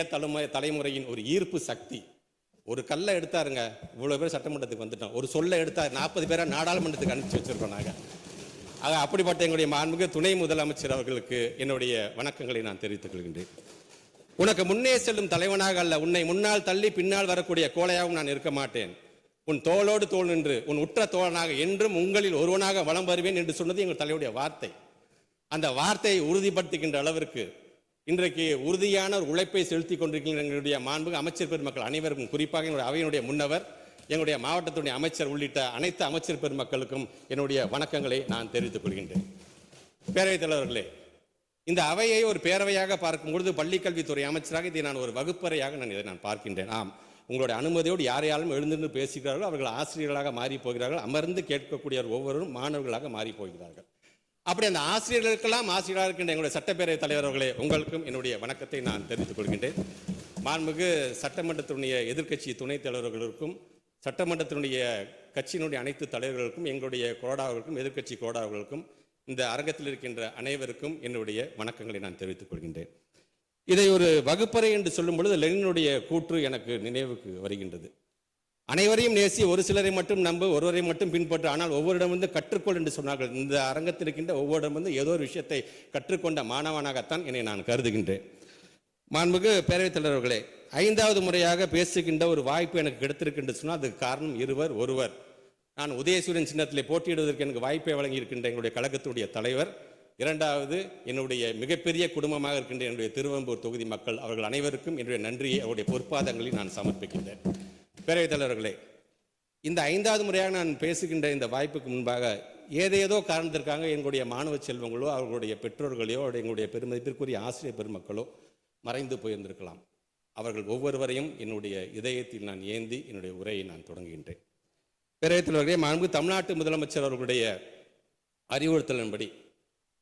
தலைமுறையின் ஒரு ஈர்ப்பு சக்தி. ஒரு கல்லை எடுத்தாருங்க, இவ்வளோ பேர் சட்டமன்றத்துக்கு வந்துட்டோம். ஒரு சொல்லை எடுத்தார், 40 பேரை நாடாளுமன்றத்துக்கு அனுப்பிச்சு வச்சிருக்கோம் நாங்கள். ஆக அப்படிப்பட்ட எங்களுடைய மாண்புமிகு துணை முதலமைச்சர் அவர்களுக்கு என்னுடைய வணக்கங்களை நான் தெரிவித்துக் கொள்கின்றேன். உனக்கு முன்னே செல்லும் தலைவனாக அல்ல, உன்னை முன்னால் தள்ளி பின்னால் வரக்கூடிய கோழையாகவும் நான் இருக்க மாட்டேன். உன் தோளோடு தோள் நின்று உன் உற்ற தோழனாக என்றும் உங்களில் ஒருவனாக வலம் வருவேன் என்று சொன்னது எங்கள் தலைவருடைய வார்த்தை. அந்த வார்த்தையை உறுதிப்படுத்துகின்ற அளவிற்கு இன்றைக்கு உறுதியான ஒரு உழைப்பை செலுத்தி கொண்டிருக்கின்ற எங்களுடைய மாண்புமிகு அமைச்சர் பெருமக்கள் அனைவருக்கும், குறிப்பாக என்னுடைய அவையினுடைய முன்னவர், எங்களுடைய மாவட்டத்துடைய அமைச்சர் உள்ளிட்ட அனைத்து அமைச்சர் பெருமக்களுக்கும் என்னுடைய வணக்கங்களை நான் தெரிவித்துக் கொள்கின்றேன். பேரவைத் தலைவர்களே, இந்த அவையை ஒரு பேரவையாக பார்க்கும் பொழுது பள்ளிக்கல்வித்துறை அமைச்சராக இதை நான் ஒரு வகுப்பறையாக இதை நான் பார்க்கின்றேன். ஆம், உங்களுடைய அனுமதியோடு யாரையாலும் எழுந்திருந்து பேசுகிறார்களோ அவர்கள் ஆசிரியர்களாக மாறி போகிறார்கள். அமர்ந்து கேட்கக்கூடிய ஒவ்வொருவரும் மாணவர்களாக மாறி போகிறார்கள். அப்படி அந்த ஆசிரியர்களுக்கெல்லாம் ஆசிரியராக இருக்கின்ற எங்களுடைய சட்டப்பேரவை தலைவர்களே, உங்களுக்கும் என்னுடைய வணக்கத்தை நான் தெரிவித்துக் கொள்கின்றேன். மாண்புமிகு சட்டமன்றத்தினுடைய எதிர்க்கட்சி துணைத் தலைவர்களுக்கும் சட்டமன்றத்தினுடைய கட்சியினுடைய அனைத்து தலைவர்களுக்கும் எங்களுடைய கொறடாவர்களுக்கும் எதிர்க்கட்சி கொறடாவர்களுக்கும் இந்த அரங்கத்தில் இருக்கின்ற அனைவருக்கும் என்னுடைய வணக்கங்களை நான் தெரிவித்துக் கொள்கின்றேன். இதை ஒரு வகுப்பறை என்று சொல்லும் பொழுது லெனினுடைய கூற்று எனக்கு நினைவுக்கு வருகின்றது. அனைவரையும் நேசி, ஒரு சிலரை மட்டும் நம்பு, ஒருவரை மட்டும் பின்பற்று, ஆனால் ஒவ்வொருடம் வந்து கற்றுக்கொள் என்று சொன்னார்கள். இந்த அரங்கத்தில் இருக்கின்ற ஒவ்வொருடம் வந்து ஏதோ ஒரு விஷயத்தை கற்றுக்கொண்ட மாணவனாகத்தான் என்னை நான் கருதுகின்றேன். மாண்புமிகு பேரவைத் தலைவர்களே, 5வது முறையாக பேசுகின்ற ஒரு வாய்ப்பு எனக்கு கிடைத்திருக்கின்ற சொன்னால் அதுக்கு காரணம் ஒருவர். நான் உதயசூரியன் சின்னத்திலே போட்டியிடுவதற்கு எனக்கு வாய்ப்பை வழங்கி இருக்கின்ற எங்களுடைய கழகத்துடைய தலைவர், 2வது என்னுடைய மிகப்பெரிய குடும்பமாக இருக்கின்ற என்னுடைய திருவெம்பூர் தொகுதி மக்கள், அவர்கள் அனைவருக்கும் என்னுடைய நன்றியை அவருடைய பொற்பாதங்களில் நான் சமர்ப்பிக்கின்றேன். பேரவைத் தலைவர்களே, இந்த 5வது முறையாக நான் பேசுகின்ற இந்த வாய்ப்புக்கு முன்பாக ஏதேதோ காரணத்திற்காக எங்களுடைய மாணவ செல்வங்களோ அவர்களுடைய பெற்றோர்களையோ எங்களுடைய பெருமதிப்பிற்குரிய ஆசிரியர் பெருமக்களோ மறைந்து போயிருந்திருக்கலாம். அவர்கள் ஒவ்வொருவரையும் என்னுடைய இதயத்தில் நான் ஏந்தி என்னுடைய உரையை நான் தொடங்குகின்றேன். பேரவைத் தலைவர்களே, மாண்புமிகு தமிழ்நாட்டு முதலமைச்சர் அவர்களுடைய அறிவுறுத்தலின்படி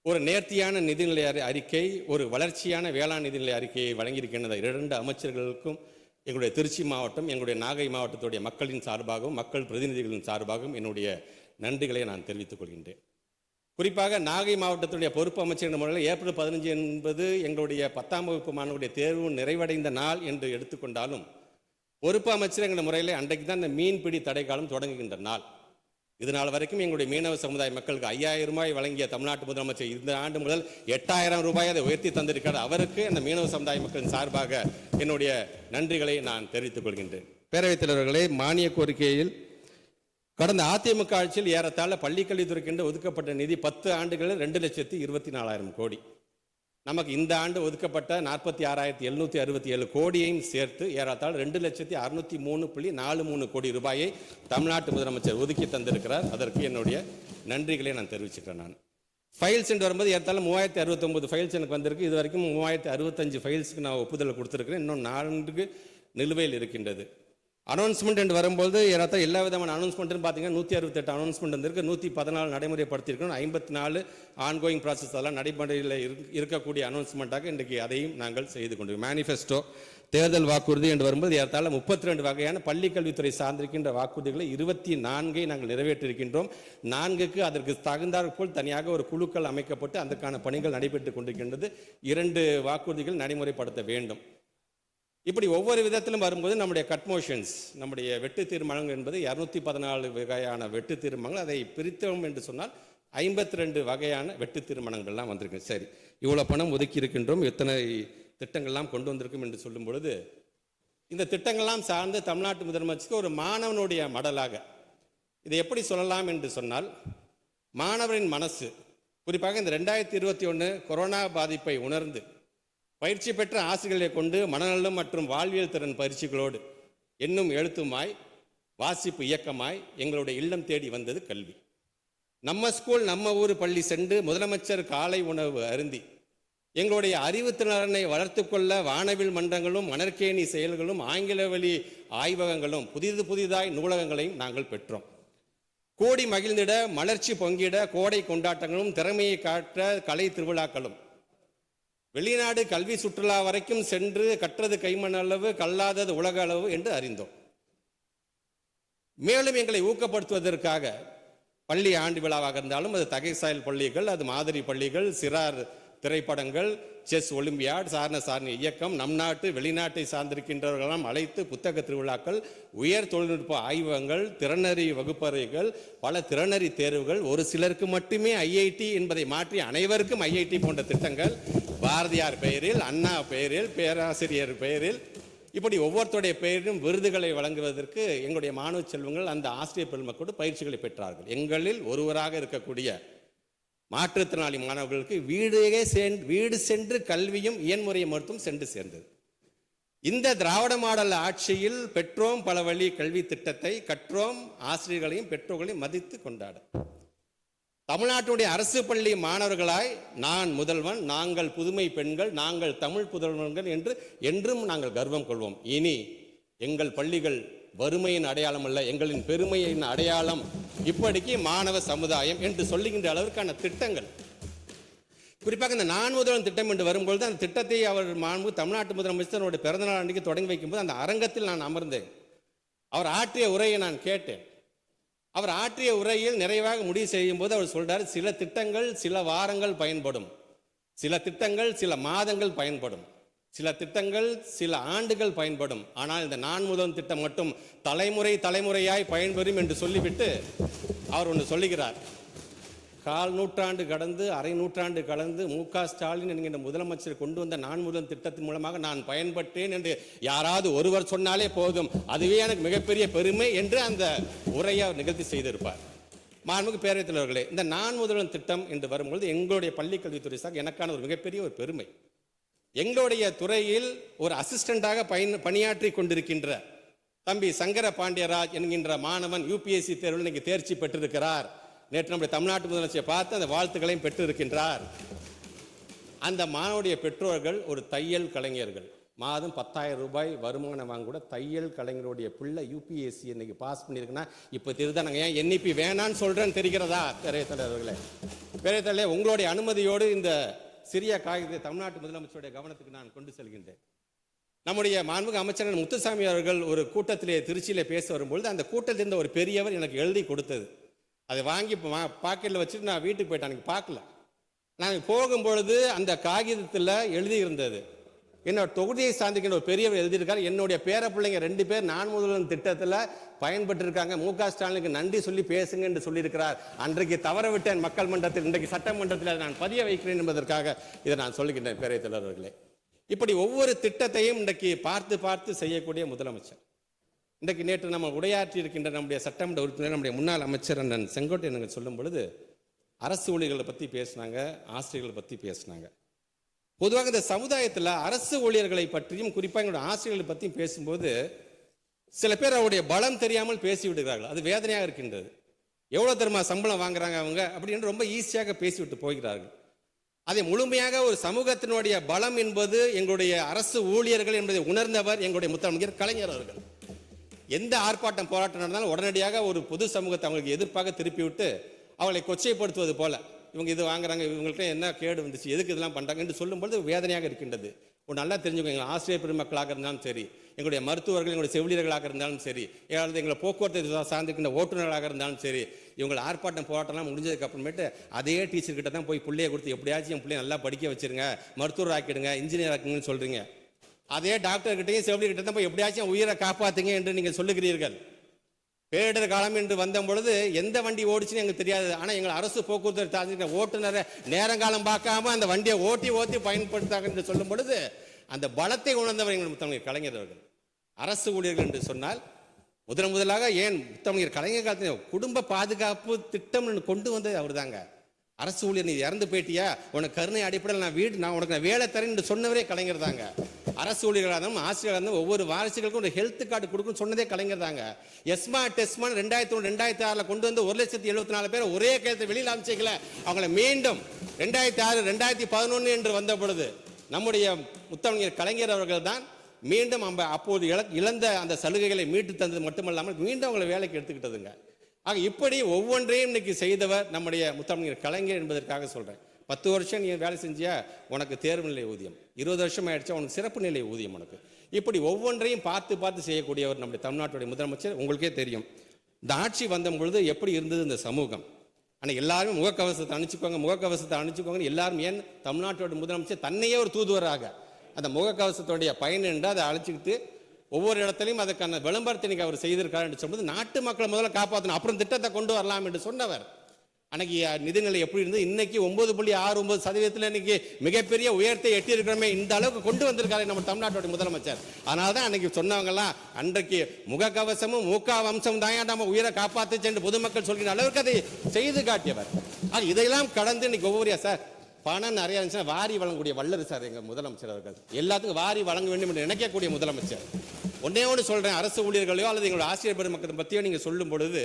ஒரு நேர்த்தியான நிதிநிலை அறிக்கை, ஒரு வளர்ச்சியான வேளாண் நிதிநிலை அறிக்கையை வழங்கியிருக்கின்ற 2 அமைச்சர்களுக்கும் எங்களுடைய திருச்சி மாவட்டம், எங்களுடைய நாகை மாவட்டத்துடைய மக்களின் சார்பாகவும் மக்கள் பிரதிநிதிகளின் சார்பாகவும் என்னுடைய நன்றிகளை நான் தெரிவித்துக் கொள்கின்றேன். குறிப்பாக நாகை மாவட்டத்துடைய பொறுப்பு அமைச்சர் என்ற முறையில் ஏப்ரல் 15 என்பது எங்களுடைய 10ஆம் வகுப்பு மாணவருடைய தேர்வு நிறைவடைந்த நாள் என்று எடுத்துக்கொண்டாலும், பொறுப்பு அமைச்சர் என்ற முறையில் அன்றைக்கு தான் இந்த மீன்பிடி தடை காலம் தொடங்குகின்ற நாள். இதனால் வரைக்கும் எங்களுடைய மீனவ சமுதாய மக்களுக்கு 5000 ரூபாய் வழங்கிய தமிழ்நாட்டு முதலமைச்சர் இந்த ஆண்டு முதல் 8000 ரூபாய் அதை உயர்த்தி தந்திருக்கிறார். அவருக்கு அந்த மீனவ சமுதாய மக்களின் சார்பாக என்னுடைய நன்றிகளை நான் தெரிவித்துக் கொள்கின்றேன். பேரவைத் தலைவர்களே, மானிய கோரிக்கையில் கடந்த அதிமுக ஆட்சியில் ஏறத்தாழ பள்ளிக்கல்வித்துறைக்கென்று ஒதுக்கப்பட்ட நிதி 10 ஆண்டுகளில் 2,24,000 கோடி. நமக்கு இந்த ஆண்டு ஒதுக்கப்பட்ட 46,767 கோடியையும் சேர்த்து ஏறத்தாழ 2,603,43 கோடி ரூபாயை தமிழ்நாட்டு முதலமைச்சர் ஒதுக்கி தந்திருக்கிறார். அதற்கு என்னுடைய நன்றிகளை நான் தெரிவிச்சுக்கிறேன். நான் ஃபைல்ஸ் என்று வரும்போது ஏறத்தாழ 3069 ஃபைல்ஸ் எனக்கு வந்திருக்கு. இது வரைக்கும் 3065 ஃபைல்ஸுக்கு நான் ஒப்புதல் கொடுத்துருக்கிறேன். இன்னும் 4 நிலுவையில் இருக்கின்றது. அனௌன்ஸ்மெண்ட் என்று வரும்போது ஏறத்தாழ எல்லா விதமான அனௌன்ஸ்மெண்ட்னு பார்த்தீங்கன்னா 168 அனௌன்ஸ்மெண்ட் வந்திருக்கு, 114 நடைமுறைப்படுத்தியிருக்கணும், 54 ஆன்கோயிங் ப்ராசஸ் எல்லாம் நடைமுறையில் இருக்கக்கூடிய அனௌன்ஸ்மெண்ட்டாக இன்றைக்கு அதையும் நாங்கள் செய்து கொண்டிருக்கோம். மேனிஃபெஸ்டோ, தேர்தல் வாக்குறுதி என்று வரும்போது ஏறத்தாழ 32 வகையான பள்ளிக்கல்வித்துறை சார்ந்திருக்கின்ற வாக்குறுதிகளை 24 நாங்கள் நிறைவேற்றிருக்கின்றோம். 4க்கு அதற்கு தகுந்தாற் போல் தனியாக ஒரு குழுக்கள் அமைக்கப்பட்டு அதற்கான பணிகள் நடைபெற்றுக் கொண்டிருக்கின்றது. 2 வாக்குறுதிகள் நடைமுறைப்படுத்த வேண்டும். இப்படி ஒவ்வொரு விதத்திலும் வரும்போது நம்முடைய கட்மோஷன்ஸ், நம்முடைய வெட்டு தீர்மானங்கள் என்பது 214 வகையான வெட்டு தீர்மானங்கள். அதை பிரித்தோம் என்று சொன்னால் 52 வகையான வெட்டு தீர்மானங்கள்லாம் வந்திருக்கு. சரி, இவ்வளோ பணம் ஒதுக்கி இருக்கின்றோம், எத்தனை திட்டங்கள்லாம் கொண்டு வந்திருக்கும் என்று சொல்லும் பொழுது, இந்த திட்டங்கள்லாம் சார்ந்து தமிழ்நாட்டு முதலமைச்சருக்கு ஒரு மாணவனுடைய மடலாக இதை எப்படி சொல்லலாம் என்று சொன்னால், மாணவரின் மனசு, குறிப்பாக இந்த 2021 கொரோனா பாதிப்பை உணர்ந்து பயிற்சி பெற்ற ஆசிரியர்களை கொண்டு மனநலம் மற்றும் வாழ்வியல் திறன் பயிற்சிகளோடு எண்ணும் எழுத்துமாய் வாசிப்பு இயக்கமாய் எங்களுடைய இல்லம் தேடி வந்தது கல்வி. நம்ம ஸ்கூல் நம்ம ஊர் பள்ளி சென்று முதலமைச்சர் காலை உணவு அருந்தி எங்களுடைய அறிவுத்திறனை வளர்த்து கொள்ள வானவில் மன்றங்களும் மணற்கேணி செயல்களும் ஆங்கில வழி ஆய்வகங்களும் புதிதாய் நூலகங்களையும் நாங்கள் பெற்றோம். கோடி மகிழ்ந்திட மலர்ச்சி பொங்கிட கோடை கொண்டாட்டங்களும் திறமையை காட்ட கலை திருவிழாக்களும் வெளிநாடு கல்வி சுற்றுலா வரைக்கும் சென்று கற்றது கைமண் அளவு கல்லாதது உலக அளவு என்று அறிந்தோம். மேலும் எங்களை ஊக்கப்படுத்துவதற்காக பள்ளி ஆண்டு விழாவாக இருந்தாலும் அது தகைசாயல் பள்ளிகள், அது மாதிரி பள்ளிகள், சிறார் திரைப்படங்கள், செஸ் ஒலிம்பியாட், சாரண இயக்கம், நம் நாட்டு வெளிநாட்டை சார்ந்திருக்கின்றவர்களெல்லாம் அழைத்து புத்தக திருவிழாக்கள், உயர் தொழில்நுட்ப ஆய்வகங்கள், திறனறி வகுப்பறைகள், பல திறனறி தேர்வுகள், ஒரு சிலருக்கு மட்டுமே ஐஐடி என்பதை மாற்றி அனைவருக்கும் ஐஐடி போன்ற திட்டங்கள், பாரதியார் பெயரில், அண்ணா பெயரில், பேராசிரியர் பெயரில், இப்படி ஒவ்வொருத்தருடைய பெயரிலும் விருதுகளை வழங்குவதற்கு எங்களுடைய மாணவ செல்வங்கள் அந்த ஆசிரியர் பெருமக்களோடு பயிற்சிகளை பெற்றார்கள். எங்களில் ஒருவராக இருக்கக்கூடிய மாற்றுத்திறனாளி மாணவர்களுக்கு வீடு சென்று கல்வியும் இயன்முறை மருத்துவம் சென்று சேர்ந்தது. இந்த திராவிட மாடல் ஆட்சியில் பெற்றோம் பல வழி கல்வி திட்டத்தை, கற்றோம் ஆசிரியர்களையும் பெற்றோர்களையும் மதித்து கொண்டாட தமிழ்நாட்டுடைய அரசு பள்ளி மாணவர்களாய் நான் முதல்வன், நாங்கள் புதுமை பெண்கள், நாங்கள் தமிழ் புதல்வன்கள் என்று என்றும் நாங்கள் கர்வம் கொள்வோம். இனி எங்கள் பள்ளிகள் வறுமையின் அடையாளம் அல்ல, எங்களின் பெருமையின் அடையாளம். இப்படிக்கு மாணவ சமுதாயம் என்று சொல்லுகின்ற அளவிற்கான திட்டங்கள், குறிப்பாக இந்த நான் முதல்வன் திட்டம் என்று வரும்பொழுது அந்த திட்டத்தை அவர் தமிழ்நாட்டு முதலமைச்சருடைய பிறந்தநாள் அன்றைக்கு தொடங்கி வைக்கும்போது அந்த அரங்கத்தில் நான் அமர்ந்தேன். அவர் ஆற்றிய உரையை நான் கேட்டேன். அவர் ஆற்றிய உரையில் நிறைவாக முடிவு செய்யும் போது அவர் சொல்றார், சில திட்டங்கள் சில வாரங்கள் பயன்படும், சில திட்டங்கள் சில மாதங்கள் பயன்படும், சில திட்டங்கள் சில ஆண்டுகள் பயன்படும், ஆனால் இந்த நான் முதல்வன் திட்டம் மட்டும் தலைமுறையாய் பயன்பெறும் என்று சொல்லிவிட்டு அவர் ஒன்று சொல்லுகிறார். கால் நூற்றாண்டு கடந்து அரை நூற்றாண்டு கடந்து மு.க. ஸ்டாலின் என்கின்ற முதலமைச்சர் கொண்டு வந்த நான் முதல்வன் திட்டத்தின் மூலமாக நான் பயன்பட்டேன் என்று யாராவது ஒருவர் சொன்னாலே போதும், அதுவே எனக்கு மிகப்பெரிய பெருமை என்று அந்த உரையை அவர் நிகழ்த்தி செய்திருப்பார். மாண்புமிகு பேரவைத் தலைவர்களே, இந்த நான் முதல்வன் திட்டம் என்று வரும்பொழுது எங்களுடைய பள்ளிக்கல்வித்துறை சார் எனக்கான ஒரு மிகப்பெரிய ஒரு பெருமை. எங்களுடைய துறையில் ஒரு அசிஸ்டண்டாக பணியாற்றி கொண்டிருக்கின்ற தம்பி சங்கர பாண்டியராஜ் என்கின்ற மாணவன் யூபிஎஸ்சி தேர்வில் இன்னைக்கு தேர்ச்சி பெற்றிருக்கிறார். நேற்று நம்முடைய தமிழ்நாட்டு முதலமைச்சரை பார்த்து அந்த வாழ்த்துக்களையும் பெற்றிருக்கின்றார். அந்த மாணவனுடைய பெற்றோர்கள் ஒரு தையல் கலைஞர்கள், மாதம் 10,000 ரூபாய் வருமானம் வாங்க கூட தையல் கலைஞருடைய பிள்ளை யூபிஎஸ்சி இன்னைக்கு பாஸ் பண்ணியிருக்குன்னா இப்போ திருதான் நாங்கள் ஏன் என்இபி வேணான்னு சொல்கிறேன்னு தெரிகிறதா? பேரவைத் தலைவர்களே, பேரவைத் தலைவர் உங்களுடைய அனுமதியோடு இந்த சிறிய காகிதத்தை தமிழ்நாட்டு முதலமைச்சருடைய கவனத்துக்கு நான் கொண்டு செல்கின்றேன். நம்முடைய மாண்புமிகு அமைச்சர் முத்துசாமி அவர்கள் ஒரு கூட்டத்திலே திருச்சியிலே பேச வரும்பொழுது அந்த கூட்டத்தில் இருந்த ஒரு பெரியவர் எனக்கு எழுதி கொடுத்தது. அதை வாங்கி பாக்கெட்டில் வச்சுட்டு நான் வீட்டுக்கு போயிட்டேன். எனக்கு பார்க்கல. நான் போகும்பொழுது அந்த காகிதத்தில் எழுதியிருந்தது, என்னோட தொகுதியை சார்ந்திருக்கின்ற ஒரு பெரியவர் எழுதியிருக்கார், என்னுடைய பேர பிள்ளைங்க 2 பேர் நான் முதல்வன் திட்டத்தில் பயன்பெற்றிருக்காங்க, மு.க. ஸ்டாலினுக்கு நன்றி சொல்லி பேசுங்க என்று சொல்லியிருக்கிறார். அன்றைக்கு தவற விட்டேன் மக்கள் மன்றத்தில், இன்றைக்கு சட்டமன்றத்தில் நான் பதிய வைக்கிறேன் என்பதற்காக இதை நான் சொல்லுகின்றேன். பேரவைத் தலைவர்களே, இப்படி ஒவ்வொரு திட்டத்தையும் இன்றைக்கு பார்த்து செய்யக்கூடிய முதலமைச்சர். இன்றைக்கு நேற்று நம்ம உரையாற்றி இருக்கின்ற நம்முடைய சட்டமன்ற உறுப்பினர் நம்முடைய முன்னாள் அமைச்சர் அண்ணன் செங்கோட்டையன் சொல்லும் பொழுது அரசு ஊழியர்களை பற்றி பேசினாங்க, ஆசிரியர்களை பற்றி பேசினாங்க. பொதுவாக இந்த சமுதாயத்தில் அரசு ஊழியர்களை பற்றியும் குறிப்பாக எங்களுடைய ஆசிரியர்களை பற்றியும் பேசும்போது சில பேர் அவருடைய பலம் தெரியாமல் பேசிவிடுகிறார்கள். அது வேதனையாக இருக்கின்றது. எவ்வளோ தெரியுமா சம்பளம் வாங்குறாங்க அவங்க அப்படின்னு ரொம்ப ஈஸியாக பேசிவிட்டு போகிறார்கள். அதை முழுமையாக ஒரு சமூகத்தினுடைய பலம் என்பது எங்களுடைய அரசு ஊழியர்கள் என்பதை உணர்ந்தவர் எங்களுடைய முதலமைச்சர் கலைஞர் அவர்கள். எந்த ஆர்ப்பாட்டம் போராட்டம் நடந்தாலும் உடனடியாக ஒரு பொது சமூகத்தை அவங்களுக்கு எதிர்ப்பாக திருப்பிவிட்டு அவங்களை கொச்சைப்படுத்துவது போல, இவங்க இது வாங்குறாங்க, இவங்கள்ட்ட என்ன கேடு வந்துச்சு, எதுக்கு இதெல்லாம் பண்ணுறாங்க என்று சொல்லும்போது வேதனையாக இருக்கின்றது. ஒரு நல்லா தெரிஞ்சுக்கோங்க, எங்கள் ஆசிரியர் பெருமக்களாக இருந்தாலும் சரி, எங்களுடைய மருத்துவர்கள், எங்களுடைய செவிலியர்களாக இருந்தாலும் சரி, ஏதாவது எங்களை போக்குவரத்து சார்ந்திருக்கின்ற ஓட்டுநர்களாக இருந்தாலும் சரி, இவங்களை ஆர்ப்பாட்டம் போராட்டம்லாம் முடிஞ்சதுக்கு அப்புறமேட்டு அதே டீச்சர்கிட்ட தான் போய் பிள்ளையை கொடுத்து எப்படியாச்சும் என் பிள்ளைய நல்லா படிக்க வச்சிருங்க, மருத்துவர் ஆக்கிடுங்க, இன்ஜினியர் ஆக்குங்கன்னு சொல்கிறீங்க. அதே டாக்டர்கிட்டையும் செவிலியர்கிட்ட தான் போய் எப்படியாச்சும் உயிரை காப்பாற்றுங்க என்று நீங்கள் சொல்லுகிறீர்கள். பேரிடர் காலம் என்று வந்த பொழுது எந்த வண்டி ஓடிச்சுன்னு எங்களுக்கு தெரியாது. ஆனால் எங்கள் அரசு போக்குவரத்து சார்ந்திருக்கிற ஓட்டுநரை நேரங்காலம் பார்க்காம அந்த வண்டியை ஓட்டி பயன்படுத்தாங்க என்று சொல்லும் பொழுது அந்த பலத்தை உணர்ந்தவர் எங்கள் முத்தமிழர் கலைஞர் அவர்கள். அரசு ஊழியர்கள் என்று சொன்னால் முதலாக ஏன் முத்தமிழர் கலைஞர் காலத்தில் குடும்ப பாதுகாப்பு திட்டம் கொண்டு வந்தது அவர் தாங்க. அரசு ஊழியர் நீ இறந்து போயிட்டியா, உனக்கு கருணை அடிப்படையில் நான் உனக்கு வேலை தரேன் என்று சொன்னவரே கலைஞர் தாங்க. அரசு ஊழியர்களாக இருந்தாலும் ஆசிரியர்களாக இருந்தாலும் ஒவ்வொரு வாரிசுகளுக்கும் ஒரு ஹெல்த் கார்டு கொடுக்குன்னு சொன்னதே கலைஞர் தாங்க. எஸ்மா டெஸ்மான் 2001 2006 கொண்டு வந்து 1,74,000 பேர் ஒரே கையெழுத்து வெளியில் அமைச்சிக்கல, அவங்களை மீண்டும் 2006 2011 என்று வந்த பொழுது நம்முடைய முத்தமிழர் கலைஞர் அவர்கள் தான் மீண்டும் அப்போது இழந்த அந்த சலுகைகளை மீட்டு தந்தது மட்டுமல்லாமல் மீண்டும் அவங்களை வேலைக்கு எடுத்துக்கிட்டதுங்க. ஆக இப்படி ஒவ்வொன்றையும் இன்னைக்கு செய்தவர் நம்முடைய முத்தமிழர் கலைஞர் என்பதற்காக சொல்றேன். 10 வருஷம் நீ வேலை செஞ்சியா உனக்கு தேர்வு நிலை ஊதியம், 20 வருஷம் ஆயிடுச்சா உனக்கு சிறப்பு நிலை ஊதியம் உனக்கு. இப்படி ஒவ்வொன்றையும் பார்த்து செய்யக்கூடியவர் நம்முடைய தமிழ்நாட்டுடைய முதலமைச்சர். உங்களுக்கே தெரியும் இந்த ஆட்சி வந்த பொழுது எப்படி இருந்தது இந்த சமூகம். ஆனால் எல்லாருமே முகக்கவசத்தை அணிச்சுக்கோங்க எல்லாரும். ஏன் தமிழ்நாட்டோட முதலமைச்சர் தன்னையே ஒரு தூதுவராக அந்த முகக்கவசத்துடைய பயன் என்று அதை அழைச்சிக்கிட்டு ஒவ்வொரு இடத்துலையும் அதுக்கான விளம்பரத்தை இன்னைக்கு அவர் செய்திருக்காரு என்று சொல்வது நாட்டு மக்களை முதல்ல காப்பாற்றணும், அப்புறம் திட்டத்தை கொண்டு வரலாம் என்று சொன்னவர். அன்னைக்கு நிதிநிலை எப்படி இருந்தது, இன்னைக்கு 9.69% இன்னைக்கு மிகப்பெரிய உயரத்தை எட்டி இருக்கிறோமே, இந்த அளவுக்கு கொண்டு வந்திருக்காரு நம்ம தமிழ்நாட்டோட முதலமைச்சர். அதனால தான் அன்னைக்கு சொன்னவங்கலாம் அன்றைக்கு முகக்கவசமும் மூக்காவம்சம் தான் நம்ம உயிரை காப்பாற்றுச்சு என்று பொதுமக்கள் சொல்கிற அளவுக்கு அதை செய்து காட்டியவர். இதையெல்லாம் கடந்து இன்னைக்கு ஒவ்வொரு சார் பணம் நிறைய இருந்துச்சுன்னா வாரி வழங்கக்கூடிய வல்லர் சார் எங்கள் முதலமைச்சர் அவர்கள். எல்லாத்துக்கும் வாரி வழங்க வேண்டும் என்று நினைக்கக்கூடிய முதலமைச்சர். ஒன்னே ஒன்று சொல்றேன், அரசு ஊழியர்களையோ அல்லது எங்களோட ஆசிரியர் பெருமக்களை பற்றியோ நீங்கள் சொல்லும் பொழுது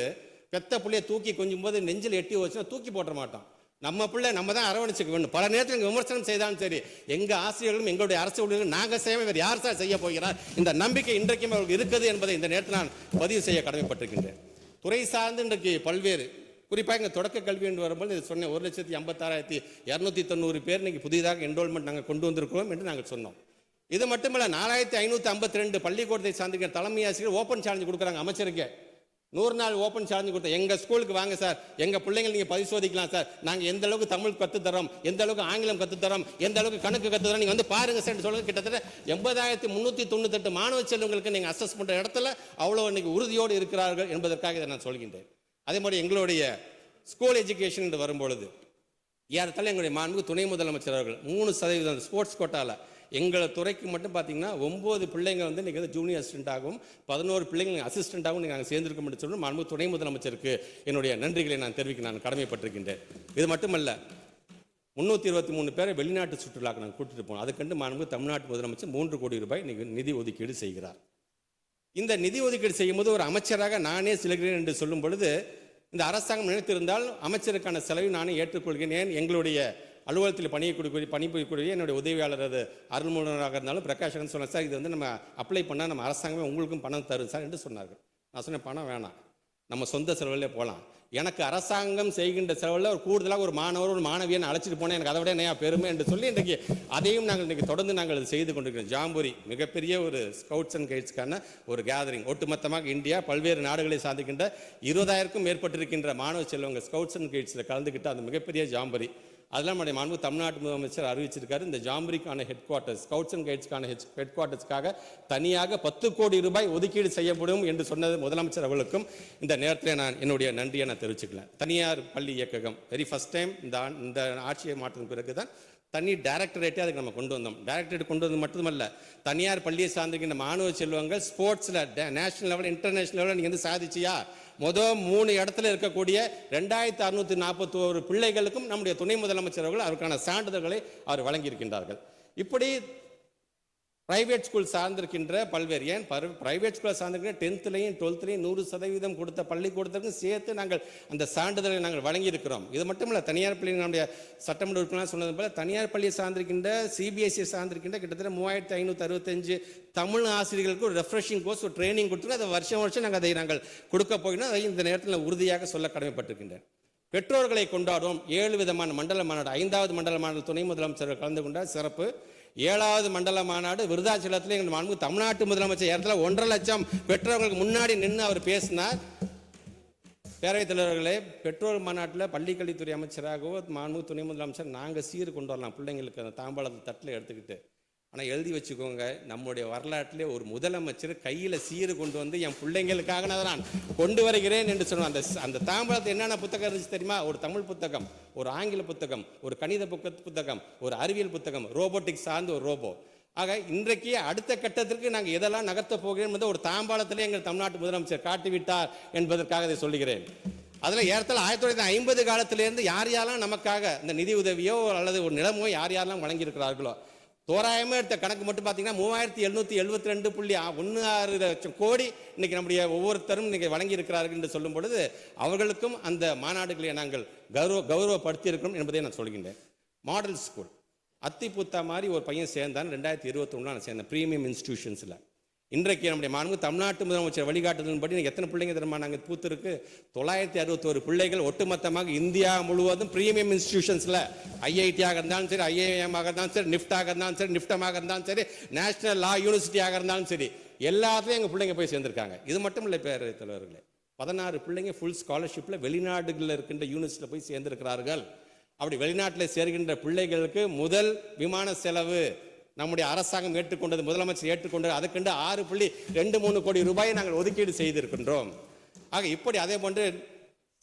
பெத்த பிள்ளைய தூக்கி கொஞ்சம் போது நெஞ்சில் எட்டி வச்சுன்னா தூக்கி போட்ட மாட்டோம். நம்ம பிள்ளை நம்ம தான் அரவணைச்சுக்க வேண்டும். பல நேரத்தில் விமர்சனம் செய்தாலும் சரி, எங்கள் ஆசிரியர்களும் எங்களுடைய அரசு ஊழியர்களும் நாங்கள் செய்ய வேறு யார் சார் செய்ய போகிறார், இந்த நம்பிக்கை இன்றைக்கும் அவர்களுக்கு இருக்குது என்பதை இந்த நேரத்தில் நான் பதிவு செய்ய கடமைப்பட்டிருக்கின்றேன். துறை சார்ந்து இன்றைக்கு பல்வேறு குறிப்பாக இங்கே தொடக்க கல்வி என்று வரும்போது இது சொன்னேன், 1,56,290 பேர் இன்னைக்கு புதிதாக என்ரோல்மெண்ட் நாங்கள் கொண்டு வந்திருக்கிறோம் என்று நாங்கள் சொன்னோம். இது மட்டுமல்ல, 4,552 பள்ளிக்கூடத்தை சார்ந்திருக்கிற தலைமை ஆசிரியர் ஓப்பன் சேலஞ்சு கொடுக்குறாங்க அமைச்சருக்கு. 100 நாள் ஓப்பன் சேலஞ்சு கொடுத்தா எங்கள் ஸ்கூலுக்கு வாங்க சார், எங்கள் பிள்ளைங்களை நீங்கள் பரிசோதிக்கலாம் சார், நாங்கள் எந்த அளவுக்கு தமிழ் கற்றுத்தரோம், எந்த அளவுக்கு ஆங்கிலம் கற்றுத்தரோம், எந்த அளவுக்கு கணக்கு கற்றுத்தரோம், நீங்கள் வந்து பாருங்க சார் சொல்லுங்க. கிட்டத்தட்ட 80,398 மாணவ செல்வங்களுக்கு நீங்கள் அசஸ் பண்ணுற இடத்துல அவ்வளோ இன்னைக்கு உறுதியோடு இருக்கிறார்கள் என்பதற்காக இதை நான் சொல்கின்றேன். அதே மாதிரி எங்களுடைய ஸ்கூல் எஜுகேஷன் என்று வரும்பொழுது ஏறத்தாழ எங்களுடைய மாண்புக்கு துணை முதலமைச்சர் அவர்கள் 3% ஸ்போர்ட்ஸ் கோட்டாவில் எங்களை துறைக்கு மட்டும் பார்த்தீங்கன்னா 9 பிள்ளைங்க வந்து இன்றைக்கி வந்து ஜூனியர் அசிஸ்டண்ட்டாகவும் 11 பிள்ளைங்க அசிஸ்டண்ட்டாகவும் நாங்கள் சேர்ந்திருக்கோம் என்று சொல்லி மாண்பு துணை முதலமைச்சருக்கு என்னுடைய நன்றிகளை நான் தெரிவிக்க நான் கடமைப்பட்டிருக்கின்றேன். இது மட்டுமல்ல, 323 பேரை வெளிநாட்டு சுற்றுலாக்கு நாங்கள் கூட்டிட்டு போனோம். அதுக்கண்டு மாண்பு தமிழ்நாட்டு முதலமைச்சர் 3 கோடி ரூபாய் நிதி ஒதுக்கீடு செய்கிறார். இந்த நிதி ஒதுக்கீடு செய்யும் போது ஒரு அமைச்சராக நானே செல்கிறேன் என்று சொல்லும் பொழுது இந்த அரசாங்கம் நினைத்திருந்தால் அமைச்சருக்கான செலவை நானே ஏற்றுக்கொள்கிறேன். எங்களுடைய அலுவலகத்தில் பணிபுரியக்கூடிய என்னுடைய உதவியாளர் அது அருள்மொழியாக இருந்தாலும் பிரகாஷன் சொன்னார், சார் இது வந்து நம்ம அப்ளை பண்ணால் நம்ம அரசாங்கமே உங்களுக்கும் பணம் தரும் சார் என்று சொன்னார்கள். நான் சொன்னேன், பணம் வேணாம், நம்ம சொந்த செலவிலே போகலாம். எனக்கு அரசாங்கம் செய்கின்ற செலவில் ஒரு கூடுதலாக ஒரு மாணவர் ஒரு மாணவியை அழைச்சிட்டு போனேன், எனக்கு அதை விட நிறையா பெருமை என்று சொல்லி இன்றைக்கு அதையும் நாங்கள் இன்றைக்கி தொடர்ந்து நாங்கள் அது செய்து கொண்டிருக்கிறோம். ஜாம்பூரி மிகப்பெரிய ஒரு ஸ்கவுட்ஸ் அண்ட் கைட்ஸ்க்கான ஒரு கேதரிங். ஒட்டுமொத்தமாக இந்தியா பல்வேறு நாடுகளை சாதிக்கின்ற 20,000க்கும் மேற்பட்டிருக்கின்ற மாணவ செல்வங்கள் ஸ்கவுட்ஸ் அண்ட் கைட்ஸில் கலந்துக்கிட்ட அந்த மிகப்பெரிய ஜாம்பூரி. அதெல்லாம் நம்முடைய மாண்பு தமிழ்நாட்டு முதலமைச்சர் அறிவிச்சிருக்காரு. இந்த ஜாம்பூரிக்கான ஹெட் குவார்ட்டர்ஸ் ஸ்கவுட்ஸ் அண்ட் கைட்ஸ்க்கான ஹெட் குவார்ட்டர்ஸ்க்காக தனியாக 10 கோடி ரூபாய் ஒதுக்கீடு செய்யப்படும் என்று சொன்னது முதலமைச்சர் அவர்களுக்கும் இந்த நேரத்தில் நான் என்னுடைய நன்றியை நான் தெரிவிச்சுக்கலாம். தனியார் பள்ளி இயக்ககம் வெரி ஃபர்ஸ்ட் டைம் இந்த ஆட்சியை மாற்றின பிறகு தான் தனி டைரக்டரேட்டே அதுக்கு நம்ம கொண்டு வந்தோம். டைரக்டரேட் கொண்டு வந்து மட்டுமல்ல, தனியார் பள்ளியை சார்ந்திருக்கின்ற மாணவ செல்வங்கள் ஸ்போர்ட்ஸில் நேஷனல் லெவல் இன்டர்நேஷனல் லெவலில் நீங்கள் வந்து சாதிச்சியா, மொதல் 3 இடத்துல இருக்கக்கூடிய 2,641 பிள்ளைகளுக்கும் நம்முடைய துணை முதலமைச்சர் அவர்கள் அதற்கான சான்றிதழ்களை அவர் வழங்கியிருக்கின்றார்கள். இப்படி பிரைவேட் ஸ்கூல் சார்ந்திருக்கின்ற பல்வேறு ஏன் பிரைவேட் ஸ்கூலை சார்ந்திருக்கிற 10th-லையும் 12th-லையும் 100% கொடுத்த பள்ளிக்கூடத்திற்கும் சேர்த்து நாங்கள் அந்த சான்றிதழை நாங்கள் வழங்கியிருக்கிறோம். இது மட்டும் இல்லை, தனியார் பள்ளி நம்முடைய சட்டமன்ற உறுப்பினர் சொன்னது போல தனியார் பள்ளியை சார்ந்திருக்கின்ற சிபிஎஸ்இ சார்ந்திருக்கின்ற கிட்டத்தட்ட 3,565 தமிழ் ஆசிரியர்களுக்கு ஒரு ரெஃப்ரெஷிங் கோர்ஸ் ஒரு ட்ரைனிங் கொடுத்துருக்கோம். அதை வருஷம் நாங்கள் அதை நாங்கள் கொடுக்க போகிறோம். அதை இந்த நேரத்தில் உறுதியாக சொல்ல கடமைப்பட்டிருக்கின்றேன். பெற்றோர்களை கொண்டாடுவோம். 7 விதமான மண்டல மாநாடு, 5வது மண்டல மாநாடு துணை முதலமைச்சர்கள் கலந்து கொண்டார் சிறப்பு. 7வது மண்டல மாநாடு விருதாச்சலத்தில் எங்கள் மாண்பு தமிழ்நாட்டு முதலமைச்சர் இடத்துல 1.5 லட்சம் பெற்றோர்களுக்கு முன்னாடி நின்று அவர் பேசினார். பேரவைத் தலைவர்களே, பெற்றோர் மாநாட்டில் பள்ளிக்கல்வித்துறை அமைச்சராகவோ மாண்பு துணை முதலமைச்சர் நாங்கள் சீர் கொண்டு வரலாம் பிள்ளைங்களுக்கு அந்த தாம்பாளத்தை தட்டில் எடுத்துக்கிட்டு. ஆனால் எழுதி வச்சுக்கோங்க, நம்முடைய வரலாற்றிலே ஒரு முதலமைச்சர் கையில் சீர் கொண்டு வந்து என் பிள்ளைங்களுக்காக நான் கொண்டு வருகிறேன் என்று சொன்னார். அந்த தாம்பலத்தை என்னென்ன புத்தகம் இருந்துச்சு தெரியுமா? ஒரு தமிழ் புத்தகம், ஒரு ஆங்கில புத்தகம், ஒரு கணித புத்தகம், ஒரு அறிவியல் புத்தகம், ரோபோட்டிக்ஸ் சார்ந்து ஒரு ரோபோ. ஆக இன்றைக்கு அடுத்த கட்டத்திற்கு நாங்கள் எதெல்லாம் நகர்த்த போகிறோம் என்பதை ஒரு தாம்பாளத்திலே எங்கள் தமிழ்நாட்டு முதலமைச்சர் காட்டிவிட்டார் என்பதற்காக இதை சொல்லுகிறேன். அதில் ஏறத்தாழ 1950 காலத்திலேருந்து யார் யாரெல்லாம் நமக்காக இந்த நிதி உதவியோ அல்லது ஒரு நிலமோ யார் யாரெல்லாம் வழங்கியிருக்கிறார்களோ தோராயமாக எடுத்த கணக்கு மட்டும் பார்த்தீங்கன்னா 3,772.16 லட்சம் கோடி இன்னைக்கு நம்முடைய ஒவ்வொருத்தரும் இன்னைக்கு வழங்கி இருக்கிறார்கள் என்று சொல்லும் பொழுது அவர்களுக்கும் அந்த மாநாடுகளை நாங்கள் கௌரவப்படுத்தி இருக்கிறோம் என்பதை நான் சொல்கின்றேன். மாடல் ஸ்கூல் அத்திப்புத்தா மாதிரி ஒரு பையன் சேர்ந்தான் 2021 நான் சேர்ந்தேன் ப்ரீமியம் இன்ஸ்டிடியூஷன்ஸில். இன்றைக்கு நம்முடைய மாண்பு தமிழ்நாட்டு முதலமைச்சர் வழிகாட்டுதலின்படி எத்தனை பிள்ளைங்க தெரியுமா நாங்கள் பூத்திருக்கு? 961 பிள்ளைகள் ஒட்டுமொத்தமாக இந்தியா முழுவதும் ப்ரீமியம் இன்ஸ்டிடியூஷன்ஸில் ஐஐடியாக இருந்தாலும் சரி, ஐஏஎம்மாக இருந்தாலும் சரி, நிஃப்டாக இருந்தாலும் சரி, நிஃப்டமாக இருந்தாலும் சரி, நேஷனல் லா யூனிவர்சிட்டியாக இருந்தாலும் சரி, எல்லாத்துலேயும் எங்கள் பிள்ளைங்க போய் சேர்ந்துருக்காங்க. இது மட்டும் இல்லை பேரவைத் தலைவர்களே, 16 பிள்ளைங்க ஃபுல் ஸ்காலர்ஷிப்பில் வெளிநாடுகளில் இருக்கின்ற யூனிவர்சிட்டியில் போய் சேர்ந்திருக்கிறார்கள். அப்படி வெளிநாட்டில் சேர்கின்ற பிள்ளைகளுக்கு முதல் விமான செலவு நம்முடைய அரசாங்கம் ஏற்றுக்கொண்டது, முதலமைச்சர் ஏற்றுக்கொண்டது. அதுக்கென்று 6.23 கோடி ரூபாயை நாங்கள் ஒதுக்கீடு செய்திருக்கின்றோம். ஆக இப்படி அதே போன்று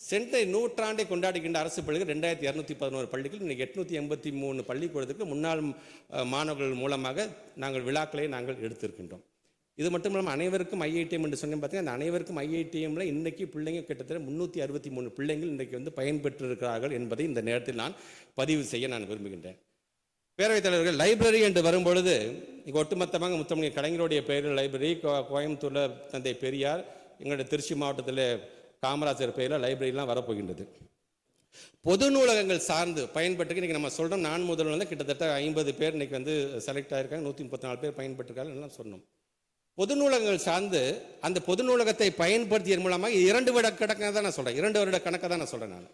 சென்ற நூற்றாண்டை கொண்டாடுகின்ற அரசு பள்ளிகள் 2211 பள்ளிகள், இன்னைக்கு 883 பள்ளிக்கூடத்துக்கு முன்னாள் மாணவர்கள் மூலமாக நாங்கள் விழாக்களை நாங்கள் எடுத்திருக்கின்றோம். இது மட்டும் இல்லாமல் அனைவருக்கும் ஐஐடிஎம் என்று சொன்னேன் பார்த்தீங்கன்னா, அந்த அனைவருக்கும் ஐஐடிஎம்ல இன்னைக்கு பிள்ளைங்க கிட்டத்தட்ட 363 பிள்ளைங்கள் இன்றைக்கு வந்து பயன்பெற்று இருக்கிறார்கள் என்பதை இந்த நேரத்தில் நான் பதிவு செய்ய நான் விரும்புகின்றேன். பேரவைத் தலைவர்கள், லைப்ரரி என்று வரும்பொழுது இங்கே ஒட்டுமொத்தமாக முத்தமிழ் கலைஞருடைய பெயரில் லைப்ரரி, கோயம்புத்தூரில் தந்தை பெரியார், எங்களுடைய திருச்சி மாவட்டத்தில் காமராஜர் பெயரில் லைப்ரரிலாம் வரப்போகின்றது. பொது நூலகங்கள் சார்ந்து பயன்பட்டு இன்றைக்கி நம்ம சொல்கிறோம், நான் முதல்ல வந்து கிட்டத்தட்ட 50 பேர் இன்றைக்கி வந்து செலக்ட் ஆகிருக்காங்க, 134 பேர் பயன்பட்டுருக்காங்க எல்லாம் சொன்னோம். பொது நூலகங்கள் சார்ந்து அந்த பொது நூலகத்தை பயன்படுத்தியதன் மூலமாக 2 வருட கணக்காக தான் நான் சொல்கிறேன், 2 வருட கணக்காக தான் நான் சொல்கிறேன். நான்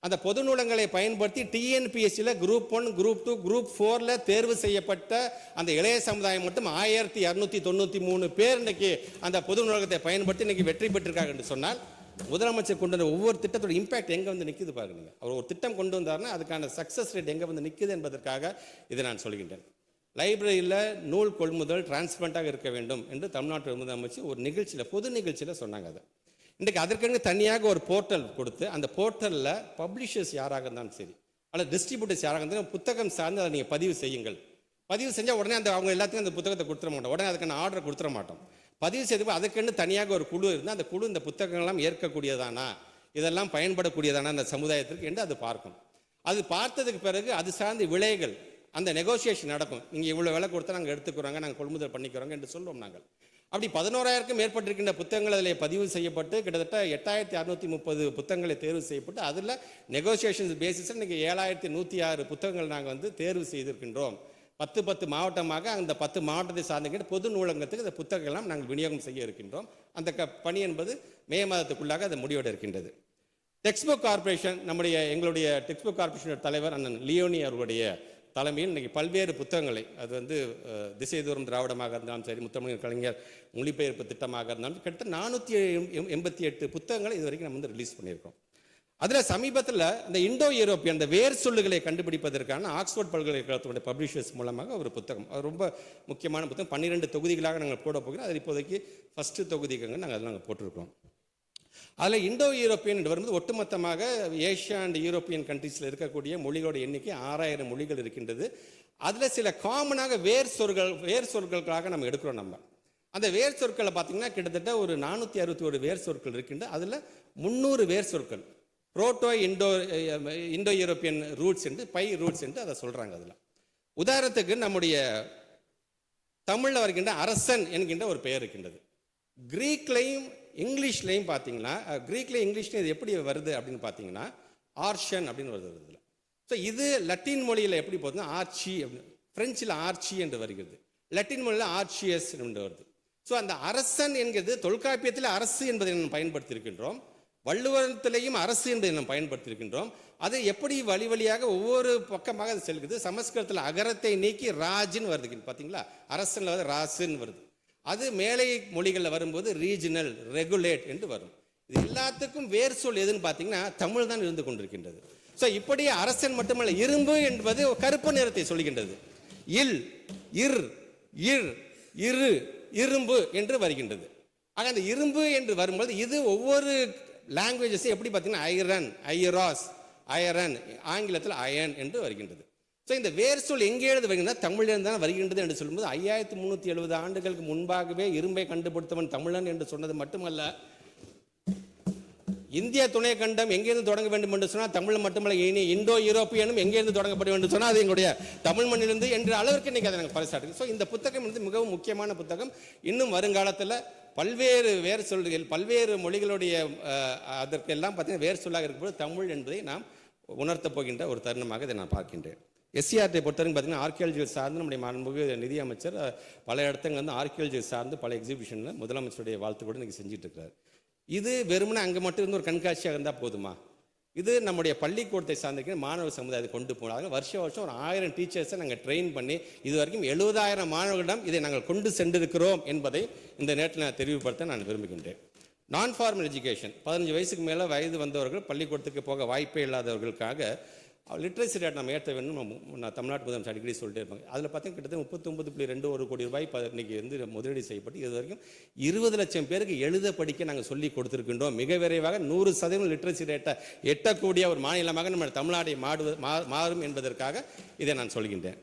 அந்த பொது நூலகங்களை பயன்படுத்தி டிஎன்பிஎஸ்சியில் குரூப் 1, குரூப் 2, குரூப் 4ல் தேர்வு செய்யப்பட்ட அந்த இளைய சமுதாயம் மட்டும் 1293 பேர் இன்றைக்கி அந்த பொது நூலகத்தை பயன்படுத்தி இன்றைக்கி வெற்றி பெற்றிருக்காங்க என்று சொன்னால், முதலமைச்சர் கொண்டு வந்த ஒவ்வொரு திட்டத்தோட இம்பாக்ட் எங்கே வந்து நிற்குது பாருங்க. அவர் ஒரு திட்டம் கொண்டு வந்தார்னா அதுக்கான சக்ஸஸ் ரேட் எங்கே வந்து நிற்குது என்பதற்காக இதை நான் சொல்கின்றேன். லைப்ரரியில் நூல் கொள்முதல் டிரான்ஸ்பரண்டாக இருக்க வேண்டும் என்று தமிழ்நாட்டு முதலமைச்சர் ஒரு நிகழ்ச்சியில், பொது நிகழ்ச்சியில் சொன்னாங்க. அதை இன்றைக்கு அதற்கென்று தனியாக ஒரு போர்ட்டல் கொடுத்து அந்த போர்ட்டலில் பப்ளிஷர்ஸ் யாராக இருந்தாலும் சரி அல்லது டிஸ்ட்ரிபியூட்டர்ஸ் யாராக இருந்தாலும் புத்தகம் சார்ந்து அதை நீங்கள் பதிவு செய்யுங்கள். பதிவு செஞ்சால் உடனே அந்த அவங்க எல்லாத்தையும் அந்த புத்தகத்தை கொடுத்துட மாட்டோம், உடனே அதுக்கான ஆர்டர் கொடுத்துட மாட்டோம். பதிவு செய்து அதுக்கென்று தனியாக ஒரு குழு இருந்தால் அந்த குழு இந்த புத்தகங்கள்லாம் ஏற்கக்கூடியதானா, இதெல்லாம் பயன்படக்கூடியதானா அந்த சமுதாயத்திற்கு என்று அது பார்க்கும். அது பார்த்ததுக்கு பிறகு அது சார்ந்த விலைகள் அந்த நெகோசியேஷன் நடக்கும். நீங்கள் இவ்வளோ விலை கொடுத்தா நாங்கள் எடுத்துக்கிறோங்க, நாங்கள் கொள்முதல் பண்ணிக்கிறோங்க என்று சொல்லுவோம். நாங்கள் அப்படி 11,000க்கும் மேற்பட்டிருக்கின்ற புத்தகங்கள் அதில் பதிவு செய்யப்பட்டு கிட்டத்தட்ட 8,630 புத்தகங்களை தேர்வு செய்யப்பட்டு அதில் நெகோசியேஷன் பேசிஸில் இன்றைக்கி 7,106 புத்தகங்கள் நாங்கள் வந்து தேர்வு செய்திருக்கின்றோம். 10 மாவட்டமாக அந்த 10 மாவட்டத்தை சார்ந்த பொது நூலகத்துக்கு இந்த புத்தகங்கள்லாம் நாங்கள் விநியோகம் செய்ய இருக்கின்றோம். அந்த பணி என்பது மே மாதத்துக்குள்ளாக அது முடிவட இருக்கின்றது. டெக்ஸ்ட் புக் கார்பரேஷன், எங்களுடைய டெக்ஸ்ட் புக் கார்பரேஷன் தலைவர் அண்ணன் லியோனி அவர்களுடைய தலைமையில் இன்றைக்கி பல்வேறு புத்தகங்களை, அது வந்து திசை தூரம் திராவிடமாக இருந்தாலும் சரி, முத்தமிழ் கலைஞர் மொழிபெயர்ப்பு திட்டமாக இருந்தாலும் கிட்டத்தட்ட 488 புத்தகங்களை இது வரைக்கும் நம்ம வந்து ரிலீஸ் பண்ணியிருக்கோம். அதில் சமீபத்தில் இந்த இண்டோ யூரோப்பியன் அந்த வேர் சொல்லுகளை கண்டுபிடிப்பதற்கான ஆக்ஸ்போர்ட் பல்கலைக்கழகத்துடைய பப்ளிஷர்ஸ் மூலமாக ஒரு புத்தகம், அது ரொம்ப முக்கியமான புத்தகம். 12 தொகுதிகளாக நாங்கள் போட போகிறோம். அது இப்போதைக்கு ஃபஸ்ட்டு தொகுதிக்காக நாங்கள் அதில் போட்டிருக்கோம். அதில் இண்டோ யூரோப்பியன் என்று வரும்போது ஒட்டுமொத்தமாக ஏஷியா அண்ட் யூரோப்பியன் கண்ட்ரீஸில் இருக்கக்கூடிய மொழிகளோட எண்ணிக்கை 6000 மொழிகள் இருக்கின்றது. அதில் சில காமனாக வேர் சொற்களுக்காக நம்ம எடுக்கிறோம். நம்ம அந்த வேர் சொற்களை பார்த்திங்கன்னா கிட்டத்தட்ட ஒரு 461 வேர் சொற்கள் இருக்கின்ற. அதில் 300 வேர் சொற்கள் புரோட்டோ இண்டோ யூரோப்பியன் ரூட்ஸ் என்று ரூட்ஸ் என்று அதை சொல்கிறாங்க. அதில் உதாரணத்துக்கு நம்முடைய தமிழில் வருகின்ற அரசன் என்கின்ற ஒரு பெயர் இருக்கின்றது. கிரீக்லையும் இங்கிலீஷ்லையும் பார்த்தீங்கன்னா, கிரீக்லையும் இங்கிலீஷ்லையும் இது எப்படி வருது அப்படின்னு பார்த்தீங்கன்னா ஆர்ஷன் அப்படின்னு வருது இதில். ஸோ இது லத்தீன் மொழியில் எப்படி போகுதுன்னா ஆர்ச்சி அப்படின்னு, ஃப்ரெஞ்சில் ஆர்ச்சி என்று வருகிறது, லத்தீன் மொழியில் ஆர்ச்சியஸ் என்று வருது. ஸோ அந்த அரசன் என்கிறது தொல்காப்பியத்தில் அரசு என்பதை நம்ம பயன்படுத்தியிருக்கின்றோம், வள்ளுவத்திலையும் அரசு என்பதை நம்ம பயன்படுத்தியிருக்கின்றோம். அது எப்படி வழி வழியாக ஒவ்வொரு பக்கமாக அது செல்கிறது. சமஸ்கிருதத்தில் அகரத்தை நீக்கி ராஜின்னு வருது பார்த்தீங்களா, அரசனில் வந்து ராசுன்னு வருது. அது மேலை மொழிகளில் வரும்போது ரீஜனல், ரெகுலேட் என்று வரும். இது எல்லாத்துக்கும் வேர் சொல் எதுன்னு பார்த்தீங்கன்னா தமிழ் தான் இருந்து கொண்டிருக்கின்றது. ஸோ இப்படி அரசன் மட்டுமல்ல, இரும்பு என்பது கருப்பு நிறத்தை சொல்கின்றது. இல், இர், இர், இரு, இரும்பு என்று வருகின்றது. ஆக அந்த இரும்பு என்று வரும்போது இது ஒவ்வொரு லாங்குவேஜஸும் எப்படி பார்த்தீங்கன்னா ஐரன், ஐராஸ், அயரன், ஆங்கிலத்தில் அயன் என்று வருகின்றது. ஸோ இந்த வேர் சொல் எங்கே எழுது வருகின்றன, தமிழிலிருந்து தான் வருகின்றது என்று சொல்லும்போது 5370 ஆண்டுகளுக்கு முன்பாகவே இரும்பை கண்டுபிடித்தவன் தமிழன் என்று சொன்னது மட்டுமல்ல, இந்திய துணை கண்டம் எங்கேருந்து தொடங்க வேண்டும் என்று சொன்னால் தமிழ் மட்டுமல்ல, இனி இண்டோ யூரோப்பியனும் எங்கேருந்து தொடங்கப்பட வேண்டும் சொன்னால் அது எங்களுடைய தமிழ் மண்ணிலிருந்து என்ற அளவிற்கு இன்றைக்கி அதை நாங்கள் பரிசாட்டு. ஸோ இந்த புத்தகம் வந்து மிகவும் முக்கியமான புத்தகம். இன்னும் வருங்காலத்தில் பல்வேறு வேர் சொல்கள், பல்வேறு மொழிகளுடைய அதற்கெல்லாம் பார்த்தீங்கன்னா வேர் சொல்லாக இருக்கும்போது தமிழ் என்பதை நாம் உணர்த்தப் போகின்ற ஒரு தருணமாக இதை நான் பார்க்கின்றேன். எஸ்சிஆர்டி பொறுத்தவரைக்கும் பார்த்தீங்கன்னா ஆர்கியாலஜி சார்ந்து நம்முடைய மாண்புமிகு நிதியமைச்சர் பல இடத்துல வந்து ஆர்கியாலஜி சார்ந்து பல எக்ஸிபிஷனில் முதலமைச்சருடைய வாழ்த்துக்கூட இன்றைக்கி செஞ்சுட்டு இருக்கிறார். இது வெறுமனே அங்கே மட்டும் இருந்து ஒரு கண்காட்சியாக இருந்தால் போதுமா? இது நம்முடைய பள்ளிக்கூடத்தை சார்ந்திருக்கிற மாணவ சமுதாயத்தை கொண்டு போனாங்க. வருஷம் ஒரு 1000 டீச்சர்ஸை நாங்கள் ட்ரெயின் பண்ணி இது வரைக்கும் 70,000 மாணவர்களிடம் இதை நாங்கள் கொண்டு சென்றிருக்கிறோம் என்பதை இந்த நேரத்தில் நான் தெரிவுபடுத்த நான் விரும்புகின்றேன். நான் ஃபார்மல் எஜுகேஷன் 15 வயசுக்கு மேலே வயது வந்தவர்கள் பள்ளிக்கூடத்துக்கு போக வாய்ப்பே இல்லாதவர்களுக்காக லிட்ரேசி ரேட் நம்ம ஏற்ற வேணும். நான் தமிழ்நாட்டு முதலமைச்சர் அடிக்கடி சொல்லிட்டே இருப்பாங்க. அதில் பார்த்தீங்கன்னா கிட்டத்தட்ட 39.21 கோடி ரூபாய் இன்னைக்கு வந்து முதலீடு செய்யப்பட்டு இது வரைக்கும் 20 லட்சம் பேருக்கு எழுத படிக்க நாங்கள் சொல்லி கொடுத்துருக்கின்றோம். மிக விரைவாக 100% லிட்ரேசி ரேட்டை எட்டக்கூடிய ஒரு மாநிலமாக நம்ம தமிழ்நாட்டை மாறும் என்பதற்காக இதை நான் சொல்கின்றேன்.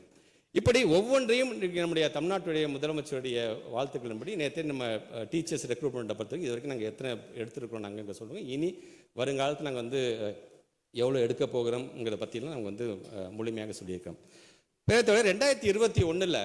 இப்படி ஒவ்வொன்றையும் நம்முடைய தமிழ்நாட்டுடைய முதலமைச்சருடைய வாழ்த்துக்களின்படி நேற்று நம்ம டீச்சர்ஸ் ரெக்ரூட்மெண்ட்டை பொறுத்தவரைக்கும் இது வரைக்கும் நாங்கள் எத்தனை எடுத்துருக்கோம் நாங்கள் இங்கே சொல்லுவோம். இனி வருங்காலத்தில் நாங்கள் வந்து எவ்வளோ எடுக்க போகிறோம்ங்கிறத பற்றிலாம் நாங்கள் வந்து முழுமையாக சொல்லியிருக்கோம். பேரத்தோட 2021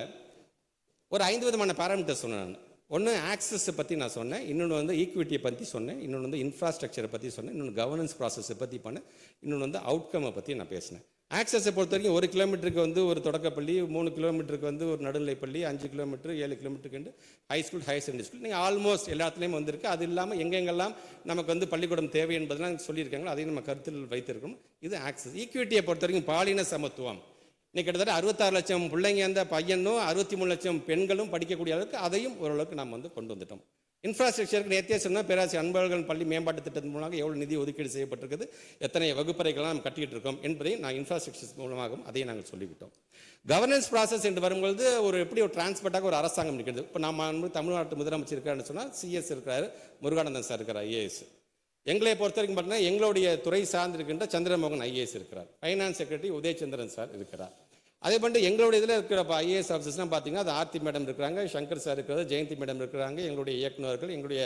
ஒரு 5 விதமான பேராமீட்டர் சொன்னேன் நான். ஒன்று ஆக்சஸை பற்றி நான் சொன்னேன், இன்னொன்று வந்து ஈக்விட்டியை பற்றி சொன்னேன், இன்னொன்று வந்து இன்ஃப்ராஸ்ட்ரக்சரை பற்றி சொன்னேன், இன்னொன்று கவர்னன்ஸ் ப்ராசஸை பற்றி பண்ணேன், இன்னொன்று வந்து அவுட்கம்மை பற்றி நான் பேசினேன். ஆக்சஸை பொறுத்த வரைக்கும் 1 கிலோமீட்டருக்கு வந்து ஒரு தொடக்கப்பள்ளி, 3 கிலோமீட்டருக்கு வந்து ஒரு நடுநிலைப்பள்ளி, 5 கிலோமீட்டர் 7 கிலோமீட்டருக்கு high school higher secondary school நீங்கள் ஆல்மோஸ்ட் எல்லாத்துலேயும் வந்திருக்கு. அது இல்லாமல் எங்கெங்கெல்லாம் நமக்கு வந்து பள்ளிக்கூடம் தேவை என்பதெல்லாம் சொல்லியிருக்காங்களோ அதையும் நம்ம கருத்தில் வைத்திருக்கணும். இது ஆக்சஸ். ஈக்விட்டியை பொறுத்த வரைக்கும் பாலின சமத்துவம் இன்னைக்கு கிட்டத்தட்ட 66 லட்சம் பிள்ளைங்க அந்த பையனும் 63 லட்சம் பெண்களும் படிக்கக்கூடிய அளவுக்கு அதையும் ஓரளவுக்கு நாம் வந்து கொண்டு வந்துட்டோம். இன்ஃப்ராஸ்ட்ரக்சருக்கு நேற்றே சொன்னால் பேராசிரியர் அன்பழகன் பள்ளி மேம்பாட்டு திட்டத்தின் மூலமாக எவ்வளோ நிதி ஒதுக்கீடு செய்யப்பட்டிருக்குது, எத்தனை வகுப்பறைகள்லாம் நம்ம கட்டிக்கிட்டு இருக்கோம் என்பதையும் நான் இன்ஃப்ராஸ்ட்ரக்சர் மூலமாகவும் அதையும் நாங்கள் சொல்லிவிட்டோம். கவர்னன்ஸ் ப்ராசஸ் என்று வரும்பொழுது எப்படி ஒரு டிரான்ஸ்பர்ட்டாக ஒரு அரசாங்கம் இருக்கிறது. இப்போ நம்ம தமிழ்நாட்டு முதலமைச்சர் இருக்காருன்னு சொன்னால் சிஎஸ் இருக்கிறாரு, முருகானந்தன் சார் இருக்கிறார் ஐஏஎஸ். எங்களை பொறுத்த வரைக்கும் பார்த்தீங்கன்னா எங்களுடைய துறை சார்ந்திருக்கின்ற சந்திரமோகன் ஐஏஎஸ் இருக்கிறார், ஃபைனான்ஸ் செக்ரட்டரி உதயச்சந்திரன் சார் இருக்கிறார். அதே போன்று எங்களுடைய இதில் இருக்கிற ஐஏஎஸ் ஆஃபீஸர்ஸ்லாம் பார்த்தீங்கன்னா அது ஆர்த்தி மேடம் இருக்கிறாங்க, சங்கர் சார் இருக்கிறது, ஜெயந்தி மேடம் இருக்கிறாங்க, எங்களுடைய இயக்குநர்கள், எங்களுடைய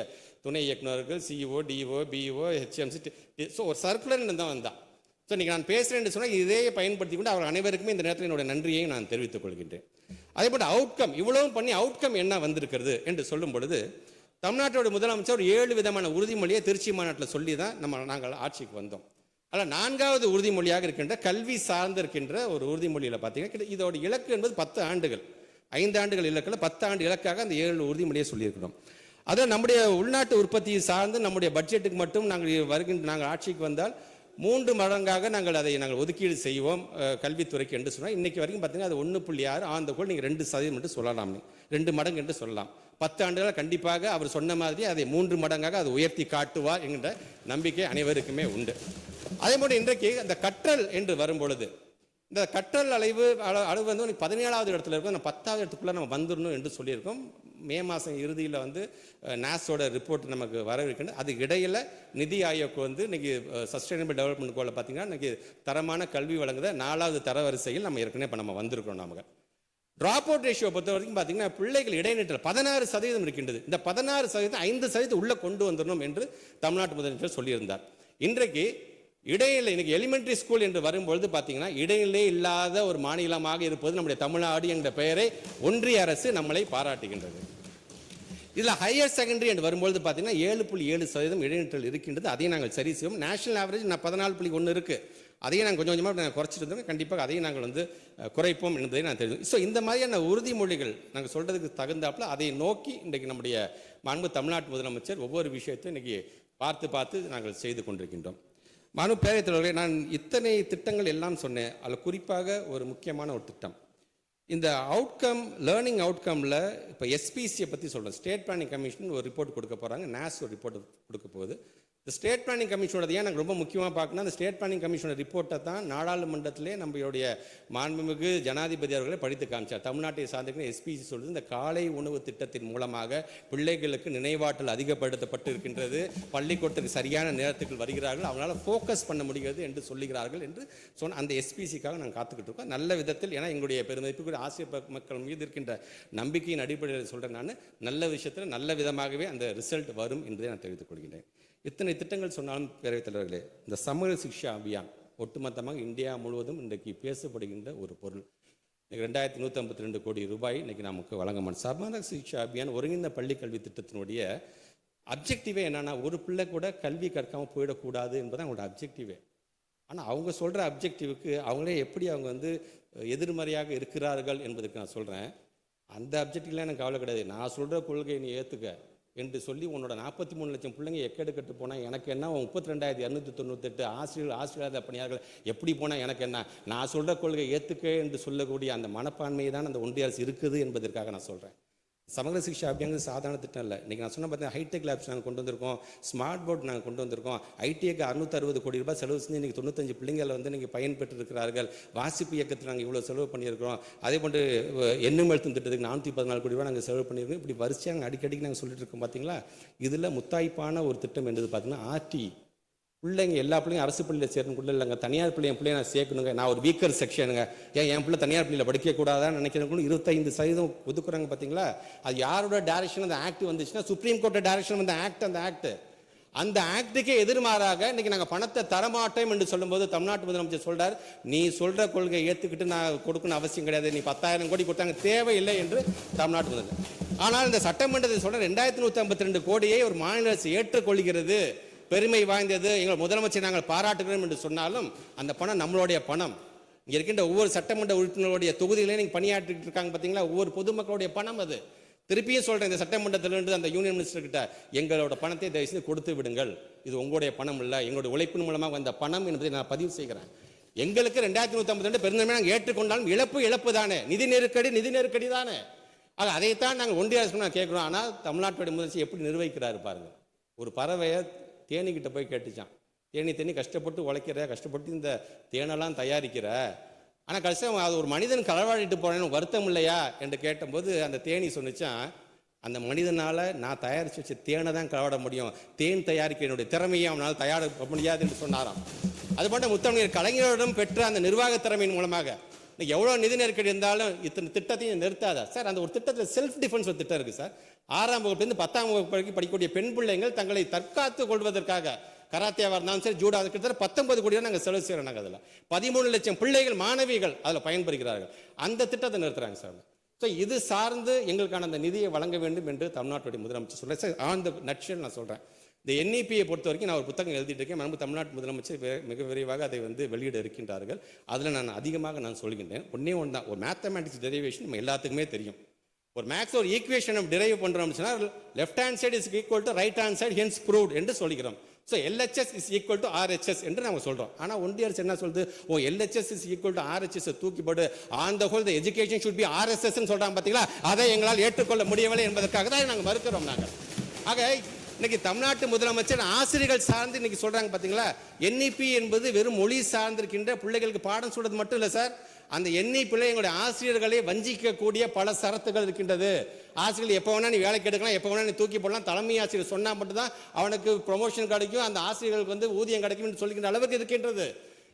துணை இயக்குநர்கள், CEO, DO, BEO, HMC. So ஒரு சர்க்குலர் தான் வந்தான். ஸோ இன்றைக்கி நான் பேசுகிறேன்னு சொன்னால் இதே பயன்படுத்தி கொண்டு அவர் அனைவருக்குமே இந்த நேரத்தில் என்னுடைய நன்றியையும் நான் தெரிவித்துக் கொள்கின்றேன். அதே போல் அவுட்கம் இவ்வளவும் பண்ணி அவுட்கம் என்ன வந்திருக்கிறது என்று சொல்லும் பொழுது தமிழ்நாட்டோட முதலமைச்சர் ஒரு 7 விதமான உறுதிமொழியை திருச்சி மாநாட்டில் சொல்லி தான் நாங்கள் ஆட்சிக்கு வந்தோம். ஆனால் 4வது உறுதிமொழியாக இருக்கின்ற கல்வி சார்ந்து இருக்கின்ற ஒரு உறுதிமொழியில் பார்த்தீங்கன்னா இதோட இலக்கு என்பது 10 ஆண்டுகள், 5 ஆண்டுகள் இலக்கில் 10 ஆண்டு இலக்காக அந்த 7 உறுதிமொழியை சொல்லியிருக்கிறோம். அதான் நம்முடைய உள்நாட்டு உற்பத்தியை சார்ந்து நம்முடைய பட்ஜெட்டுக்கு மட்டும் நாங்கள் ஆட்சிக்கு வந்தால் 3 மடங்காக நாங்கள் ஒதுக்கீடு செய்வோம் கல்வித்துறைக்கு என்று சொன்னால் இன்றைக்கி வரைக்கும் பார்த்தீங்கன்னா அது 1.6 ஆண்டுக்குள் நீங்கள் 2% என்று சொல்லலாம், 2 மடங்கு என்று சொல்லலாம். 10 ஆண்டுகள் கண்டிப்பாக அவர் சொன்ன மாதிரி அதை 3 மடங்காக அதை உயர்த்தி காட்டுவார் என்கின்ற நம்பிக்கை அனைவருக்குமே உண்டு. அதே போல இன்றைக்கு இந்த கற்றல் என்று வரும்பொழுது இந்த கற்றல் அளவு வந்து 17வது இடத்துல இருக்கும், 10வது இடத்துக்குள்ளே நம்ம வந்துடணும் என்று சொல்லியிருக்கோம். மே மாதம் இறுதியில் வந்து நாஸோட ரிப்போர்ட் நமக்கு வரவிருக்கின்ற அது இடையில் நிதி ஆயோக் வந்து இன்னைக்கு சஸ்டைனபிள் டெவலப்மெண்ட் கோலை பார்த்தீங்கன்னா இன்னைக்கு தரமான கல்வி வழங்குத 4வது தரவரிசையில் நம்ம ஏற்கனவே இப்போ நம்ம வந்திருக்கிறோம். நமக்கு ட்ராப் அவுட் ரேஷியோ பொறுத்த வரைக்கும் பார்த்தீங்கன்னா பிள்ளைகள் இடைநிற்றல் 16% இருக்கின்றது. இந்த 16% 5% உள்ளே கொண்டு வந்துடணும் என்று தமிழ்நாட்டு முதலமைச்சர் சொல்லியிருந்தார். இன்றைக்கு இடைநிலை இன்னைக்கு எலிமெண்டரி ஸ்கூல் என்று வரும்பொழுது பார்த்தீங்கன்னா இடைநிலை இல்லாத ஒரு மாநிலமாக இருப்பது நம்முடைய தமிழ்நாடு என்ற பெயரை ஒன்றிய அரசு நம்மளை பாராட்டுகின்றது. இதில் ஹையர் செகண்டரி என்று வரும்பொழுது பார்த்தீங்கன்னா 7.7% இடைநிற்றல் இருக்கின்றது. அதையும் நாங்கள் சரி செய்வோம். நேஷனல் ஆவரேஜ் 14.1 இருக்குது. அதையும் நாங்கள் கொஞ்சம் கொஞ்சமாக நாங்கள் குறைச்சிட்டு இருந்தோம். கண்டிப்பாக அதையும் நாங்கள் வந்து குறைப்போம் என்பதை நான் தெரியும். ஸோ இந்த மாதிரியான உறுதிமொழிகள் நாங்கள் சொல்கிறதுக்கு தகுந்தாப்பில் அதை நோக்கி இன்றைக்கு நம்முடைய மாண்பு தமிழ்நாட்டு முதலமைச்சர் ஒவ்வொரு விஷயத்தையும் இன்றைக்கி பார்த்து நாங்கள் செய்து கொண்டிருக்கின்றோம். மாண்பு பேரவைத் தலைவர்களே, நான் இத்தனை திட்டங்கள் எல்லாம் சொன்னேன். அதில் குறிப்பாக ஒரு முக்கியமான ஒரு திட்டம் இந்த அவுட்கம் லேர்னிங் அவுட்கமில் இப்போ எஸ்பிசியை பற்றி சொல்கிறேன். ஸ்டேட் பிளானிங் கமிஷன் ஒரு ரிப்போர்ட் கொடுக்க போகிறாங்க, நாஸ் ஒரு ரிப்போர்ட் கொடுக்க போகுது. இந்த ஸ்டேட் பிளானிங் கமிஷனோட ஏன் எனக்கு ரொம்ப முக்கியமாக பார்க்கணும், அந்த ஸ்டேட் பிளானிங் கமிஷனோட ரிப்போர்ட்டை தான் நாடாளுமன்றத்திலே நம்மளுடைய மாண்புமிகு ஜனாதிபதி அவர்களை படித்து காமிச்சார். தமிழ்நாட்டை சார்ந்திருக்கிற எஸ்பிசி சொல்லுது இந்த காலை உணவு திட்டத்தின் மூலமாக பிள்ளைகளுக்கு நினைவாற்றல் அதிகப்படுத்தப்பட்டு இருக்கின்றது, பள்ளிக்கூடத்துக்கு சரியான நேரத்துக்கு வருகிறார்கள், அவங்களால ஃபோக்கஸ் பண்ண முடிகிறது என்று சொல்லுகிறார்கள் என்று சொன்ன அந்த எஸ்பிசிக்காக நாங்கள் காத்துக்கிட்டு இருக்கோம். நல்ல விதத்தில், ஏன்னா எங்களுடைய பெருமதிப்புக்குரிய ஆசிரியர் மக்கள் மீது இருக்கின்ற நம்பிக்கையின் அடிப்படையில் சொல்கிறேன். நான் நல்ல விஷயத்தில் நல்ல விதமாகவே அந்த ரிசல்ட் வரும் என்பதை நான் தெரிவித்துக் கொள்கிறேன். இத்தனை திட்டங்கள் சொன்னாலும் பேரவைத் தலைவர்களே, இந்த சமூக சிக்ஷா அபியான் ஒட்டுமொத்தமாக இந்தியா முழுவதும் இன்றைக்கு பேசப்படுகின்ற ஒரு பொருள். 2152 கோடி ரூபாய் இன்றைக்கி நமக்கு வழங்கப்படும் சமூக சிக்ஷா அபியான் ஒருங்கிணைந்த பள்ளி கல்வி திட்டத்தினுடைய அப்ஜெக்டிவே என்னன்னா, ஒரு பிள்ளை கூட கல்வி கற்காமல் போயிடக்கூடாது என்பது அவங்களோட அப்ஜெக்டிவே. ஆனால் அவங்க சொல்கிற அப்ஜெக்டிவுக்கு அவங்களே எப்படி அவங்க வந்து எதிர்மறையாக இருக்கிறார்கள் என்பதுக்கு நான் சொல்கிறேன். அந்த அப்ஜெக்டிவ்லாம் எனக்கு கவலை கிடையாது. நான் சொல்கிற கொள்கையை நீ ஏற்றுக்க என்று சொல்லி உன்னோட 43 லட்சம் பிள்ளைங்க எக்கெடுக்கட்டு போனால் எனக்கு என்ன, 32,298 ஆசிரியர் பணியாளர்கள் எப்படி போனால் எனக்கு என்ன, நான் சொல்கிற கொள்கை ஏற்றுக்க என்று சொல்லக்கூடிய அந்த மனப்பான்மையை தான் அந்த ஒன்றிய அரசு இருக்குது என்பதற்காக நான் சொல்கிறேன். சமகர சிக்ஷா அப்படிங்கிறது சாதாரண திட்டம் இல்லை. இன்றைக்கி நான் சொன்ன பார்த்தீங்கன்னா ஹைடெக் லேப்ஸ் நாங்கள் கொண்டு வந்திருக்கோம், ஸ்மார்ட் போர்ட் நாங்கள் கொண்டு வந்திருக்கோம், ஐடிஐக்கு 660 கோடி ரூபாய் செலவு செஞ்சு இன்றைக்கி 95 பிள்ளைங்களை வந்து நீங்கள் பயன்பெற்று இருக்கிறார்கள். வாசிப்பு இயக்கத்தில் நாங்கள் இவ்வளோ செலவு பண்ணியிருக்கிறோம். அதே போன்று எண்ணும் எழுத்தும் திட்டத்துக்கு 414 கோடி ரூபாய் நாங்கள் செலவு பண்ணியிருக்கோம். இப்படி வரிசையாக நாங்கள் அடிக்கடிக்கு நாங்கள் சொல்லிட்டு இருக்கோம். பார்த்தீங்களா, இதில் முத்தாய்ப்பான ஒரு திட்டம் என்றது பார்த்தீங்கன்னா ஆர்டி. பிள்ளைங்க எல்லா பிள்ளைங்க அரசு பள்ளியில் சேர்க்கணும் இல்லைங்க, தனியார் பிள்ளைய நான் சேர்க்கணுங்க. நான் ஒரு வீக்கர் செக்ஷனுங்க, ஏன் என் பிள்ளை தனியார் பள்ளியில் படிக்கக்கூடாதான்னு நினைக்கிறவங்களும் 25% ஒதுக்குறாங்க. பார்த்தீங்களா, அது யாரோட டைரக்ஷன் அந்த ஆக்ட் வந்துச்சுன்னா சுப்ரீம் கோர்ட்டோட டைரக்ஷன் வந்த ஆக்ட். அந்த ஆக்டுக்கே எதிர்மாறாக இன்னைக்கு நாங்கள் பணத்தை தரமாட்டோம் என்று சொல்லும்போது தமிழ்நாட்டு முதலமைச்சர் சொல்றார், நீ சொல்ற கொள்கையை ஏற்றுக்கிட்டு நான் கொடுக்கணும் அவசியம் கிடையாது, நீ 10,000 கோடி கொடுத்தாங்க தேவையில்லை என்று தமிழ்நாட்டு முதலமைச்சர். ஆனால் இந்த சட்டமன்றத்தில் சொல்ற 2152 கோடியை ஒரு மாநில அரசு ஏற்றுக்கொள்கிறது, பெருமை வாய்ந்தது, எங்கள் முதலமைச்சர் நாங்கள் பாராட்டுகிறோம் என்று சொன்னாலும் அந்த பணம் நம்மளுடைய பணம். இங்கே இருக்கின்ற ஒவ்வொரு சட்டமன்ற உறுப்பினருடைய தொகுதியிலையும் நீங்கள் பணியாற்றிட்டு இருக்காங்க. பார்த்தீங்களா, ஒவ்வொரு பொதுமக்களுடைய பணம் அது. திருப்பியும் சொல்கிறேன், இந்த சட்டமன்றத்திலிருந்து அந்த யூனியன் மினிஸ்டர் கிட்ட எங்களோட பணத்தை தயவுசெய்து கொடுத்து விடுங்கள், இது உங்களுடைய பணம் இல்லை, எங்களுடைய உழைப்பின் மூலமாக வந்த பணம் என்பதை நான் பதிவு செய்கிறேன். எங்களுக்கு 2152 பெருந்தன்மை நாங்கள் ஏற்றுக்கொண்டாலும் இழப்பு தானே, நிதி நெருக்கடி தானே. ஆக அதைத்தான் நாங்கள் ஒன்றிய அரசு நான் கேட்குறோம். ஆனால் தமிழ்நாட்டுடைய முதலமைச்சர் எப்படி நிர்வகிக்கிறாரு பாருங்க. ஒரு பறவையை தேனிக்கிட்ட போய் கேட்டுச்சான், தேனி கஷ்டப்பட்டு உழைக்கிற, கஷ்டப்பட்டு இந்த தேனெல்லாம் தயாரிக்கிற, ஆனால் கஷ்டம் அது ஒரு மனிதன் களவாடிட்டு போனேன்னு வருத்தம் இல்லையா என்று கேட்டபோது அந்த தேனி சொன்னிச்சான், அந்த மனிதனால் நான் தயாரித்து வச்ச தேனை தான் களவாட முடியும், தேன் தயாரிக்க என்னுடைய திறமையை அவனால் தயாரிக்க முடியாது என்று சொன்னாராம். அதுபோன்ற முத்தமிழர் கலைஞரிடம் பெற்ற அந்த நிர்வாக திறமையின் மூலமாக இன்னைக்கு எவ்வளோ நிதி நெருக்கடி இருந்தாலும் இத்தனை திட்டத்தையும் நிறுத்தாதா சார். அந்த ஒரு திட்டத்தில் செல்ஃப் டிஃபென்ஸ் ஒரு திட்டம் இருக்குது சார். 6ஆம் வகுப்புலேருந்து 10ஆம் வகுப்பு வரைக்கும் படிக்கக்கூடிய பெண் பிள்ளைங்கள் தங்களை தற்காத்து கொள்வதற்காக கராத்தேவாக இருந்தாலும் சரி, ஜூடா, கிட்டத்தட்ட 19 கோடி நாங்கள் செலவு செய்கிறோம். நாங்கள் அதில் 13 லட்சம் பிள்ளைகள் மாணவிகள் அதில் பயன்பெறுகிறார்கள். அந்த திட்டத்தை நிறுத்துறாங்க சார். ஸோ இது சார்ந்து எங்களுக்கான அந்த நிதியை வழங்க வேண்டும் என்று தமிழ்நாட்டுடைய முதலமைச்சர் சொல்கிறேன் சார். ஆன் த நட்ஷல் நான் சொல்கிறேன், இந்த NEP-யை பொறுத்த வரைக்கும் நான் ஒரு புத்தகம் எழுதிட்டு இருக்கேன். நம்ம தமிழ்நாட்டு முதலமைச்சர் மிக விரைவாக அதை வந்து வெளியிட இருக்கின்றார்கள். அதில் நான் அதிகமாக நான் சொல்கின்றேன். ஒன்றே ஒன்று தான், ஒரு மேத்தமேட்டிக்ஸ் டெரிவேஷன் நம்ம எல்லாத்துக்குமே தெரியும். ஒரு மேக்ஸ் ஒரு ஈக்குவேஷன் நம்ம டிரைவ் பண்ணுறோம் சொன்னால் left hand side is equal to right hand side, hence proved என்று சொல்லிக்கிறோம். So LHS is equal to RHS என்று நம்ம சொல்கிறோம். ஆனால் ஒன்றிய அரசு என்ன சொல்லுது, LHS is equal to RHS தூக்கி போட்டு on the whole the education should be RSS சொல்கிறாங்க. பார்த்தீங்களா, அதை எங்களால் ஏற்றுக்கொள்ள முடியவில்லை என்பதற்காக தான் நாங்கள் மறுக்கிறோம். நாங்கள் ஆக இன்னைக்கு தமிழ்நாட்டு முதலமைச்சர் ஆசிரியர்கள் சார்ந்து இன்னைக்கு சொல்றாங்க. பார்த்தீங்களா, NEP என்பது வெறும் மொழி சார்ந்திருக்கின்ற பிள்ளைகளுக்கு பாடம் சொல்றது மட்டும் இல்லை சார். அந்த NEP-ல எங்களுடைய ஆசிரியர்களை வஞ்சிக்கக்கூடிய பல சரத்துகள் இருக்கின்றது. ஆசிரியர்கள் எப்போ வேணா நீ வேலைக்கு எடுக்கலாம், எப்போ வேணா நீ தூக்கி போடலாம், தலைமை ஆசிரியர் சொன்னா மட்டும்தான் அவனுக்கு ப்ரொமோஷன் கிடைக்கும், அந்த ஆசிரியர்களுக்கு வந்து ஊதியம் கிடைக்கும் என்று சொல்கின்ற அளவுக்கு இருக்கின்றது.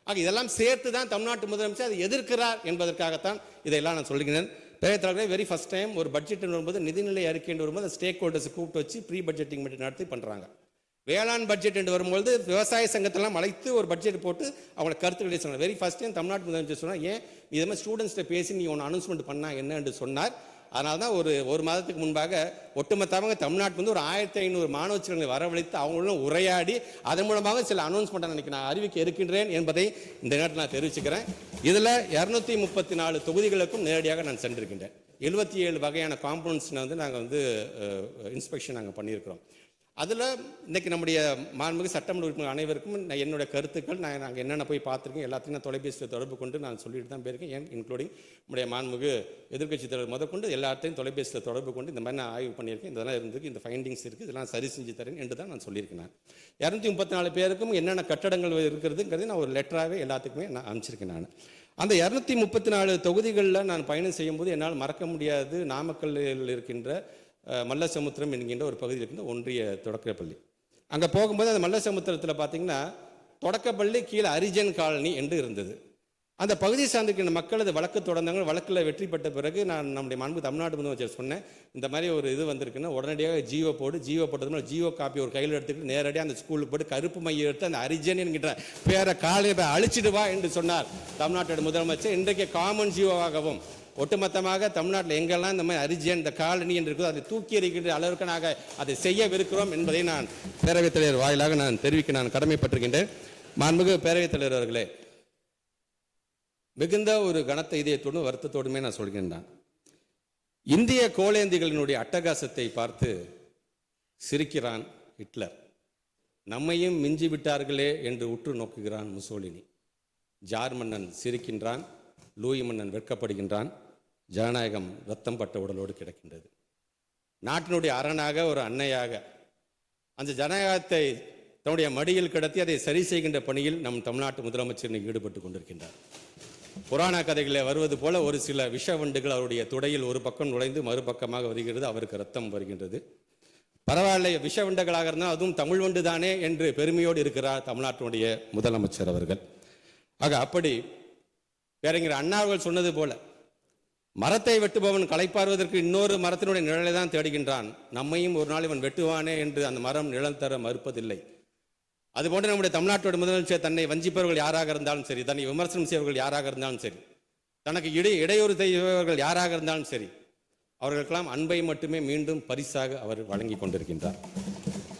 ஆக இதெல்லாம் சேர்த்து தான் தமிழ்நாட்டு முதலமைச்சர் அதை எதிர்க்கிறார் என்பதற்காகத்தான் இதையெல்லாம் நான் சொல்கிறேன். பேரத்தலைவரே, வெரி ஃபர்ஸ்ட் டைம் ஒரு பட்ஜெட் வரும்போது, நிதிநிலை அறிக்கை என்று வரும்போது ஸ்டேக் ஹோல்டர்ஸ் கூப்பிட்டு வச்சு ப்ரீ பட்ஜெட்டிங் மீட்டிங் நடத்தி பண்ணுறாங்க. வேளாண் பட்ஜெட் என்று வரும்போது விவசாய சங்கத்தெல்லாம் அழைத்து ஒரு பட்ஜெட் போட்டு அவங்களை கருத்துக்களை சொன்னார். வெரி ஃபர்ஸ்ட் டைம் தமிழ்நாட்டு முதலமைச்சர் சொன்னார், ஏன் இது மாதிரி ஸ்டூடெண்ட்ஸ்கிட்ட பேசி நீ ஒன்று அனௌன்ஸ்மெண்ட் பண்ணா என்ன என்று சொன்னார். அதனால தான் ஒரு மாதத்துக்கு முன்பாக ஒட்டுமொத்தமாக தமிழ்நாட்டு வந்து ஒரு 1500 மாணவ செல்வங்களை வரவழைத்து அவங்களும் உரையாடி அதன் மூலமாக சில அனௌன்ஸ்மெண்ட் நான் அறிவிக்க இருக்கின்றேன் என்பதை இந்த நேரத்தில் நான் தெரிவிச்சுக்கிறேன். இதில் 234 தொகுதிகளுக்கும் நேரடியாக நான் சென்றிருக்கின்றேன். 77 வகையான காம்பவுண்ட்ஸில் வந்து நாங்கள் வந்து இன்ஸ்பெக்ஷன் நாங்கள் பண்ணியிருக்கிறோம். அதில் இன்றைக்கி நம்முடைய மாண்புமிகு சட்டமன்ற உறுப்பினர் அனைவருக்கும் என்னுடைய கருத்துக்கள் நாங்கள் என்னென்ன போய் பார்த்துருக்கேன் எல்லாத்தையும் நான் தொலைபேசியில் தொடர்பு கொண்டு நான் சொல்லிட்டு தான் போயிருக்கேன். இன்க்ளூடிங் நம்முடைய மாண்புமிகு எதிர்க்கட்சி தலைவர் முதற்கொண்டு எல்லாத்தையும் தொலைபேசியில் தொடர்பு கொண்டு இந்த மாதிரி நான் ஆய்வு பண்ணியிருக்கேன், இதெல்லாம் இருந்திருக்கு, இந்த ஃபைண்டிங்ஸ் இருக்குது, இதெல்லாம் சரி செஞ்சு தரேன் என்று தான் நான் சொல்லியிருக்கேன். 234 பேருக்கும் என்னென்ன கட்டடங்கள் இருக்கிறதுங்கிறது நான் ஒரு லெட்டராகவே எல்லாத்துக்குமே நான் அனுப்பிச்சிருக்கேன். நான் அந்த 234 தொகுதிகளில் நான் பயணம் செய்யும்போது என்னால் மறக்க முடியாது நாமக்கல்லில் இருக்கின்ற மல்லசமுத்திரம் என்கின்ற ஒரு பகுதியில் இருக்கின்ற ஒன்றிய தொடக்கப்பள்ளி. அங்கே போகும்போது அந்த மல்லசமுத்திரத்தில் பார்த்தீங்கன்னா தொடக்கப்பள்ளி கீழே அரிஜன் காலனி என்று இருந்தது. அந்த பகுதியை சார்ந்திருக்கின்ற மக்கள் அது வழக்கு தொடர்ந்தாங்க. வழக்கில் வெற்றி பெற்ற பிறகு நான் நம்முடைய மாண்பு தமிழ்நாடு முதலமைச்சர் சொன்னேன், இந்த மாதிரி ஒரு இது வந்திருக்குன்னா உடனடியாக ஜியோ போட்டதுனால ஜியோ காப்பி ஒரு கையில் எடுத்துக்கிட்டு நேரடியாக அந்த ஸ்கூலுக்கு போட்டு கருப்பு மையம் எடுத்து அந்த அரிஜன் என்கின்ற பேரை காலையில் போய் அழிச்சிடுவா என்று சொன்னார் தமிழ்நாட்டோட முதலமைச்சர். இன்றைக்கு காமன் ஜியோவாகவும் ஒட்டுமொத்தமாக தமிழ்நாட்டில் எங்கெல்லாம் இந்த மாதிரி அரிஜன் இந்த காலனி என்று இருக்குதோ அதை தூக்கி எறிகின்ற அளவிற்கு நாங்கள் அதை செய்யவிருக்கிறோம் என்பதை நான் பேரவைத் தலைவர் வாயிலாக நான் தெரிவிக்க நான் கடமைப்பட்டிருக்கின்றேன். மாண்புமிகு பேரவைத் தலைவர் அவர்களே, மிகுந்த ஒரு கனத்த இதயத்தோடும் வருத்தத்தோடுமே நான் சொல்கின்றேன். இந்திய கோலேந்திகளினுடைய அட்டகாசத்தை பார்த்து சிரிக்கிறான் ஹிட்லர், நம்மையும் மிஞ்சி விட்டார்களே என்று உற்று நோக்குகிறான் முசோலினி. ஜார் மன்னன் சிரிக்கின்றான், லூயி மன்னன் வெட்கப்படுகின்றான், ஜனநாயகம் ரத்தம் பட்ட உடலோடு கிடக்கின்றது. நாட்டினுடைய அரணாக, ஒரு அன்னையாக அந்த ஜனநாயகத்தை தன்னுடைய மடியில் கிடத்தி அதை சரி செய்கின்ற பணியில் நம் தமிழ்நாட்டு முதலமைச்சர் ஈடுபட்டு கொண்டிருக்கின்றார். புராண கதைகளில் வருவது போல ஒரு சில விஷவண்டுகள் அவருடைய துடையில் ஒரு பக்கம் நுழைந்து மறுபக்கமாக வருகிறது, அவருக்கு ரத்தம் வருகின்றது. பரவாயில்லை, விஷவண்டுகளாக இருந்தால் அதுவும் தமிழ் வண்டு தானே என்று பெருமையோடு இருக்கிறார் தமிழ்நாட்டினுடைய முதலமைச்சர் அவர்கள். ஆக அப்படி பேரறிஞர் அண்ணா அவர்கள் சொன்னது போல மரத்தை வெட்டுபவன் களைப்பாறுவதற்கு இன்னொரு மரத்தினுடைய நிழலை தான் தேடுகின்றான், நம்மையும் ஒரு நாள் இவன் வெட்டுவானே என்று அந்த மரம் நிழல் தர மறுப்பதில்லை. அதுபோன்று நம்முடைய தமிழ்நாட்டோட முதலமைச்சர் தன்னை வஞ்சிப்பவர்கள் யாராக இருந்தாலும் சரி, தன்னை விமர்சனம் செய்வர்கள் யாராக இருந்தாலும் சரி, தனக்கு இடையூறு செய்பவர்கள் யாராக இருந்தாலும் சரி, அவர்களுக்கெல்லாம் அன்பை மட்டுமே மீண்டும் பரிசாக அவர் வழங்கி கொண்டிருக்கின்றார்.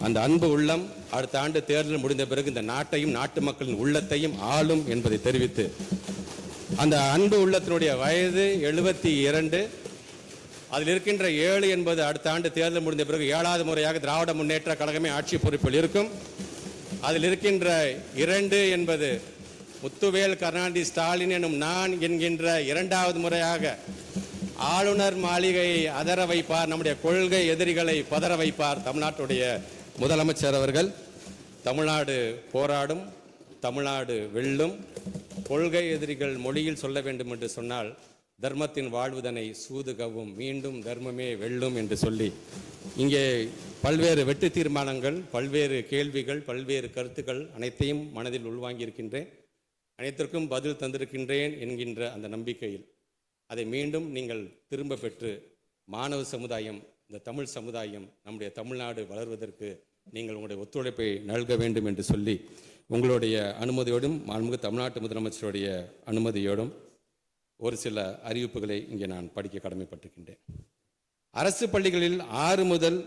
அந்த அன்பு உள்ளம் அடுத்த ஆண்டு தேர்தல் முடிந்த பிறகு இந்த நாட்டையும் நாட்டு மக்களின் உள்ளத்தையும் ஆளும் என்பதை தெரிவித்து, அந்த அன்பு உள்ளத்தினுடைய வயது 72, அதில் இருக்கின்ற 7 என்பது அடுத்த ஆண்டு தேர்தல் முடிந்த பிறகு 7வது முறையாக திராவிட முன்னேற்ற கழகமே ஆட்சி பொறுப்பில் இருக்கும். அதில் இருக்கின்ற 2 என்பது முத்துவேல் கருணாநிதி ஸ்டாலின் எனும் நான் என்கின்ற 2வது முறையாக ஆளுநர் மாளிகையை அதர வைப்பார், நம்முடைய கொள்கை எதிரிகளை பதற வைப்பார் தமிழ்நாட்டுடைய முதலமைச்சர் அவர்கள். தமிழ்நாடு போராடும், தமிழ்நாடு வெல்லும். கொள்கை எதிரிகள் மொழியில் சொல்ல வேண்டும் என்று சொன்னால், தர்மத்தின் வாழ்வுதனை சூதுகவும் மீண்டும் தர்மமே வெல்லும் என்று சொல்லி இங்கே பல்வேறு வெட்டு தீர்மானங்கள், பல்வேறு கேள்விகள், பல்வேறு கருத்துக்கள் அனைத்தையும் மனதில் உள்வாங்கியிருக்கின்றேன். அனைத்திற்கும் பதில் தந்திருக்கின்றேன் என்கின்ற அந்த நம்பிக்கையில் அதை மீண்டும் நீங்கள் திரும்ப பெற்று மாணவ சமுதாயம், இந்த தமிழ் சமுதாயம், நம்முடைய தமிழ்நாடு வளர்வதற்கு நீங்கள் உங்களுடைய ஒத்துழைப்பை நல்க வேண்டும் என்று சொல்லி உங்களுடைய அனுமதியோடும் மாண்புமிகு தமிழ்நாட்டு முதலமைச்சருடைய அனுமதியோடும் ஒரு சில அறிவிப்புகளை இங்கே நான் படிக்க கடமைப்பட்டிருக்கின்றேன். அரசு பள்ளிகளில் 6 முதல்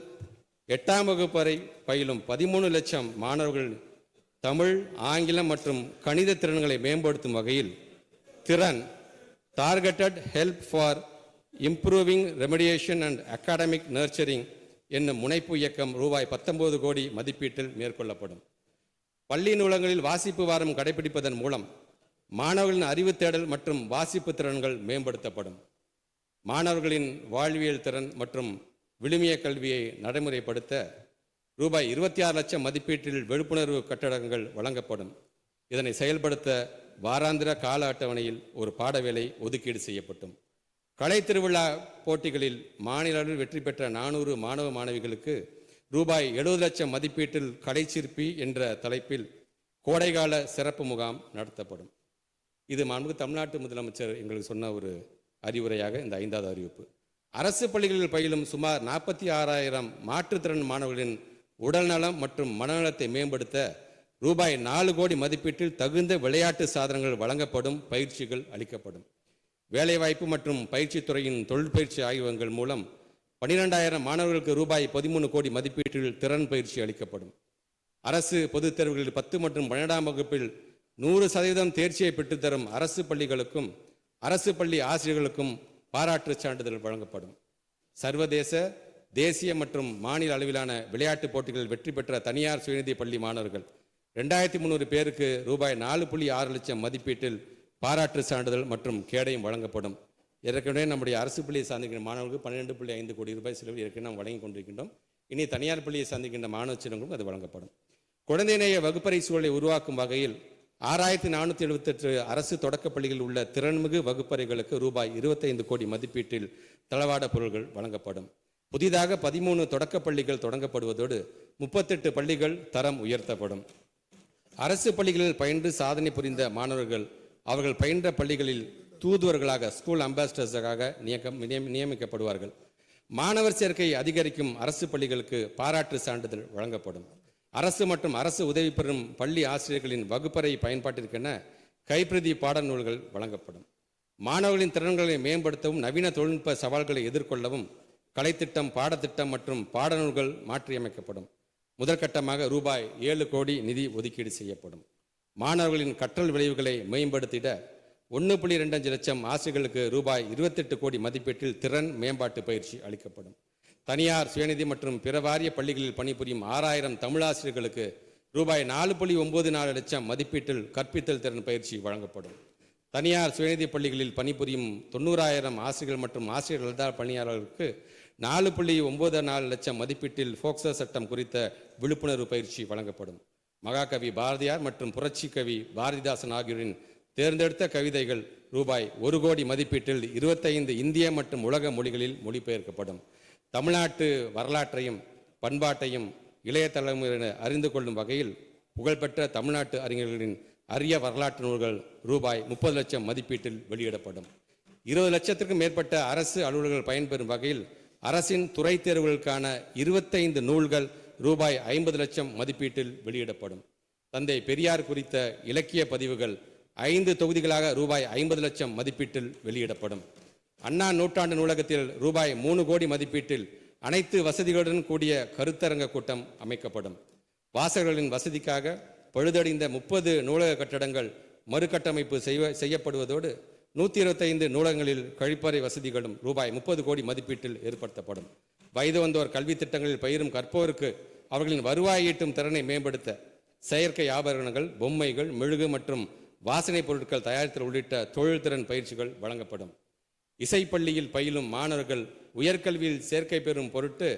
8ஆம் வகுப்பு வரை பயிலும் 13 லட்சம் மாணவர்கள் தமிழ், ஆங்கிலம் மற்றும் கணித திறன்களை மேம்படுத்தும் வகையில் திறன் targeted help for improving remediation and academic nurturing என்னும் முனைப்பு இயக்கம் ரூபாய் 19 கோடி மதிப்பீட்டில் மேற்கொள்ளப்படும். பள்ளி நூலகங்களில் வாசிப்பு வாரம் கடைபிடிப்பதன் மூலம் மாணவர்களின் அறிவு தேடல் மற்றும் வாசிப்பு திறன்கள் மேம்படுத்தப்படும். மாணவர்களின் வாழ்வியல் திறன் மற்றும் விழுமிய கல்வியை நடைமுறைப்படுத்த ரூபாய் 26 லட்சம் மதிப்பீட்டில் விழிப்புணர்வு கட்டடங்கள் வழங்கப்படும். இதனை செயல்படுத்த வாராந்திர கால அட்டவணையில் ஒரு பாடவேளை ஒதுக்கீடு செய்யப்படும். கலை திருவிழா போட்டிகளில் மாநில அளவில் வெற்றி பெற்ற 400 மாணவ மாணவிகளுக்கு ரூபாய் 70 லட்சம் மதிப்பீட்டில் கலைச்சிற்பி என்ற தலைப்பில் கோடைகால சிறப்பு முகாம் நடத்தப்படும். இது மாண்புமிகு தமிழ்நாட்டு முதலமைச்சர் எங்களுக்கு சொன்ன ஒரு அறிவுரையாக இந்த 5வது அறிவிப்பு. அரசு பள்ளிகளில் பயிலும் சுமார் 46,000 மாற்றுத்திறன் மாணவர்களின் உடல்நலம் மற்றும் மனநலத்தை மேம்படுத்த ரூபாய் 4 கோடி மதிப்பீட்டில் தகுந்த விளையாட்டு சாதனங்கள் வழங்கப்படும், பயிற்சிகள் அளிக்கப்படும். வேலைவாய்ப்பு மற்றும் பயிற்சி துறையின் தொழிற்பயிற்சி ஆய்வகங்கள் மூலம் 12,000 மாணவர்களுக்கு ரூபாய் 13 கோடி மதிப்பீட்டில் திறன் பயிற்சி அளிக்கப்படும். அரசு பொதுத் தேர்வுகளில் 10 மற்றும் 12ஆம் வகுப்பில் 100% தேர்ச்சியை பெற்றுத்தரும் அரசு பள்ளிகளுக்கும் அரசு பள்ளி ஆசிரியர்களுக்கும் பாராட்டு சான்றிதழ் வழங்கப்படும். சர்வதேச, தேசிய மற்றும் மாநில அளவிலான விளையாட்டுப் போட்டிகளில் வெற்றி பெற்ற தனியார் சுயநிதி பள்ளி மாணவர்கள் 2300 பேருக்கு ரூபாய் 4.6 லட்சம் மதிப்பீட்டில் பாராட்டு சான்றிதழ் மற்றும் கேடயம் வழங்கப்படும். ஏற்கனவே நம்முடைய அரசு பள்ளியை சார்ந்திருக்கின்ற மாணவர்களுக்கு 12.5 கோடி ரூபாய் செலவில் ஏற்கனவே நாம் வழங்கி கொண்டிருக்கின்றோம். இனி தனியார் பள்ளியை சார்ந்திருக்கின்ற மாணவ செல்வங்களுக்கும் அது வழங்கப்படும். குழந்தைநேய வகுப்பறை சூழலை உருவாக்கும் வகையில் 6478 அரசு தொடக்க பள்ளிகளில் உள்ள திறன்மிகு வகுப்பறைகளுக்கு ரூபாய் 25 கோடி மதிப்பீட்டில் தளவாட பொருட்கள் வழங்கப்படும். புதிதாக 13 தொடக்க பள்ளிகள் தொடங்கப்படுவதோடு 38 பள்ளிகள் தரம் உயர்த்தப்படும். அரசு பள்ளிகளில் பயின்று சாதனை புரிந்த மாணவர்கள் அவர்கள் பயின்ற பள்ளிகளில் தூதுவர்களாக, ஸ்கூல் அம்பாசிடர்ஸாக நியமிக்கப்படுவார்கள். மாணவர் சேர்க்கை அதிகரிக்கும் அரசு பள்ளிகளுக்கு பாராட்டு சான்றிதழ் வழங்கப்படும். அரசு மற்றும் அரசு உதவி பெறும் பள்ளி ஆசிரியர்களின் வகுப்பறை பயன்பாட்டிற்கென கைப்பிரதி பாடநூல்கள் வழங்கப்படும். மாணவர்களின் திறன்களை மேம்படுத்தவும் நவீன தொழில்நுட்ப சவால்களை எதிர்கொள்ளவும் கலைத்திட்டம், பாடத்திட்டம் மற்றும் பாடநூல்கள் மாற்றியமைக்கப்படும். முதற்கட்டமாக ரூபாய் 7 கோடி நிதி ஒதுக்கீடு செய்யப்படும். மாணவர்களின் கற்றல் விளைவுகளை மேம்படுத்திட 1.25 லட்சம் ஆசிரியர்களுக்கு ரூபாய் 28 கோடி மதிப்பீட்டில் திறன் மேம்பாட்டு பயிற்சி அளிக்கப்படும். தனியார் சுயநிதி மற்றும் பிற வாரிய பள்ளிகளில் பணிபுரியும் 6000 தமிழாசிரியர்களுக்கு ரூபாய் 4.94 லட்சம் மதிப்பீட்டில் கற்பித்தல் திறன் பயிற்சி வழங்கப்படும். தனியார் சுயநிதி பள்ளிகளில் பணிபுரியும் 90,000 ஆசிரியர்கள் மற்றும் ஆசிரியர் அல்லாத பணியாளர்களுக்கு 4.94 லட்சம் மதிப்பீட்டில் போக்சோ சட்டம் குறித்த விழிப்புணர்வு பயிற்சி வழங்கப்படும். மகாகவி பாரதியார் மற்றும் புரட்சி கவி பாரதிதாசன் ஆகியோரின் தேர்ந்தெடுத்த கவிதைகள் ரூபாய் 1 கோடி மதிப்பீட்டில் 25 இந்திய மற்றும் உலக மொழிகளில் மொழிபெயர்க்கப்படும். தமிழ்நாட்டு வரலாற்றையும் பண்பாட்டையும் இளைய தலைமுறையினர் அறிந்து கொள்ளும் வகையில் புகழ்பெற்ற தமிழ்நாட்டு அறிஞர்களின் அரிய வரலாற்று நூல்கள் ரூபாய் 30 லட்சம் மதிப்பீட்டில் வெளியிடப்படும். 20 லட்சத்திற்கும் மேற்பட்ட அரசு அலுவலர்கள் பயன்பெறும் வகையில் அரசின் துறை தேர்வுகளுக்கான 25 நூல்கள் ரூபாய் 50 லட்சம் மதிப்பீட்டில் வெளியிடப்படும். தந்தை பெரியார் குறித்த இலக்கிய பதிவுகள் 5 தொகுதிகளாக ரூபாய் 50 லட்சம் மதிப்பீட்டில் வெளியிடப்படும். அண்ணா நூற்றாண்டு நூலகத்தில் ரூபாய் 3 கோடி மதிப்பீட்டில் அனைத்து வசதிகளுடன் கூடிய கருத்தரங்க கூட்டம் அமைக்கப்படும். வாசகர்களின் வசதிக்காக பழுதடைந்த 30 நூலக கட்டடங்கள் மறுகட்டமைப்பு செய்யப்படுவதோடு 125 நூலகங்களில் கழிப்பறை வசதிகளும் ரூபாய் 30 கோடி மதிப்பீட்டில் ஏற்படுத்தப்படும். வயது வந்தோர் கல்வி திட்டங்களில் பயிரும் கற்போருக்கு அவர்களின் வருவாய் ஈட்டும் திறனை மேம்படுத்த செயற்கை ஆபரணங்கள், பொம்மைகள், மெழுகு மற்றும் வாசனை பொருட்கள் தயாரித்தல் உள்ளிட்ட தொழில்திறன் பயிற்சிகள் வழங்கப்படும். இசைப்பள்ளியில் பயிலும் மாணவர்கள் உயர்கல்வியில் சேர்க்கை பெறும் பொருட்டு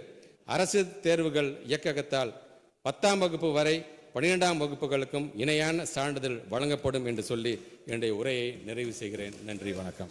அரசு தேர்வுகள் இயக்ககத்தால் 10ஆம் வகுப்பு வரை 12ஆம் வகுப்புகளுக்கும் இணையான சான்றிதழ் வழங்கப்படும் என்று சொல்லி என்னுடைய உரையை நிறைவு செய்கிறேன். நன்றி, வணக்கம்.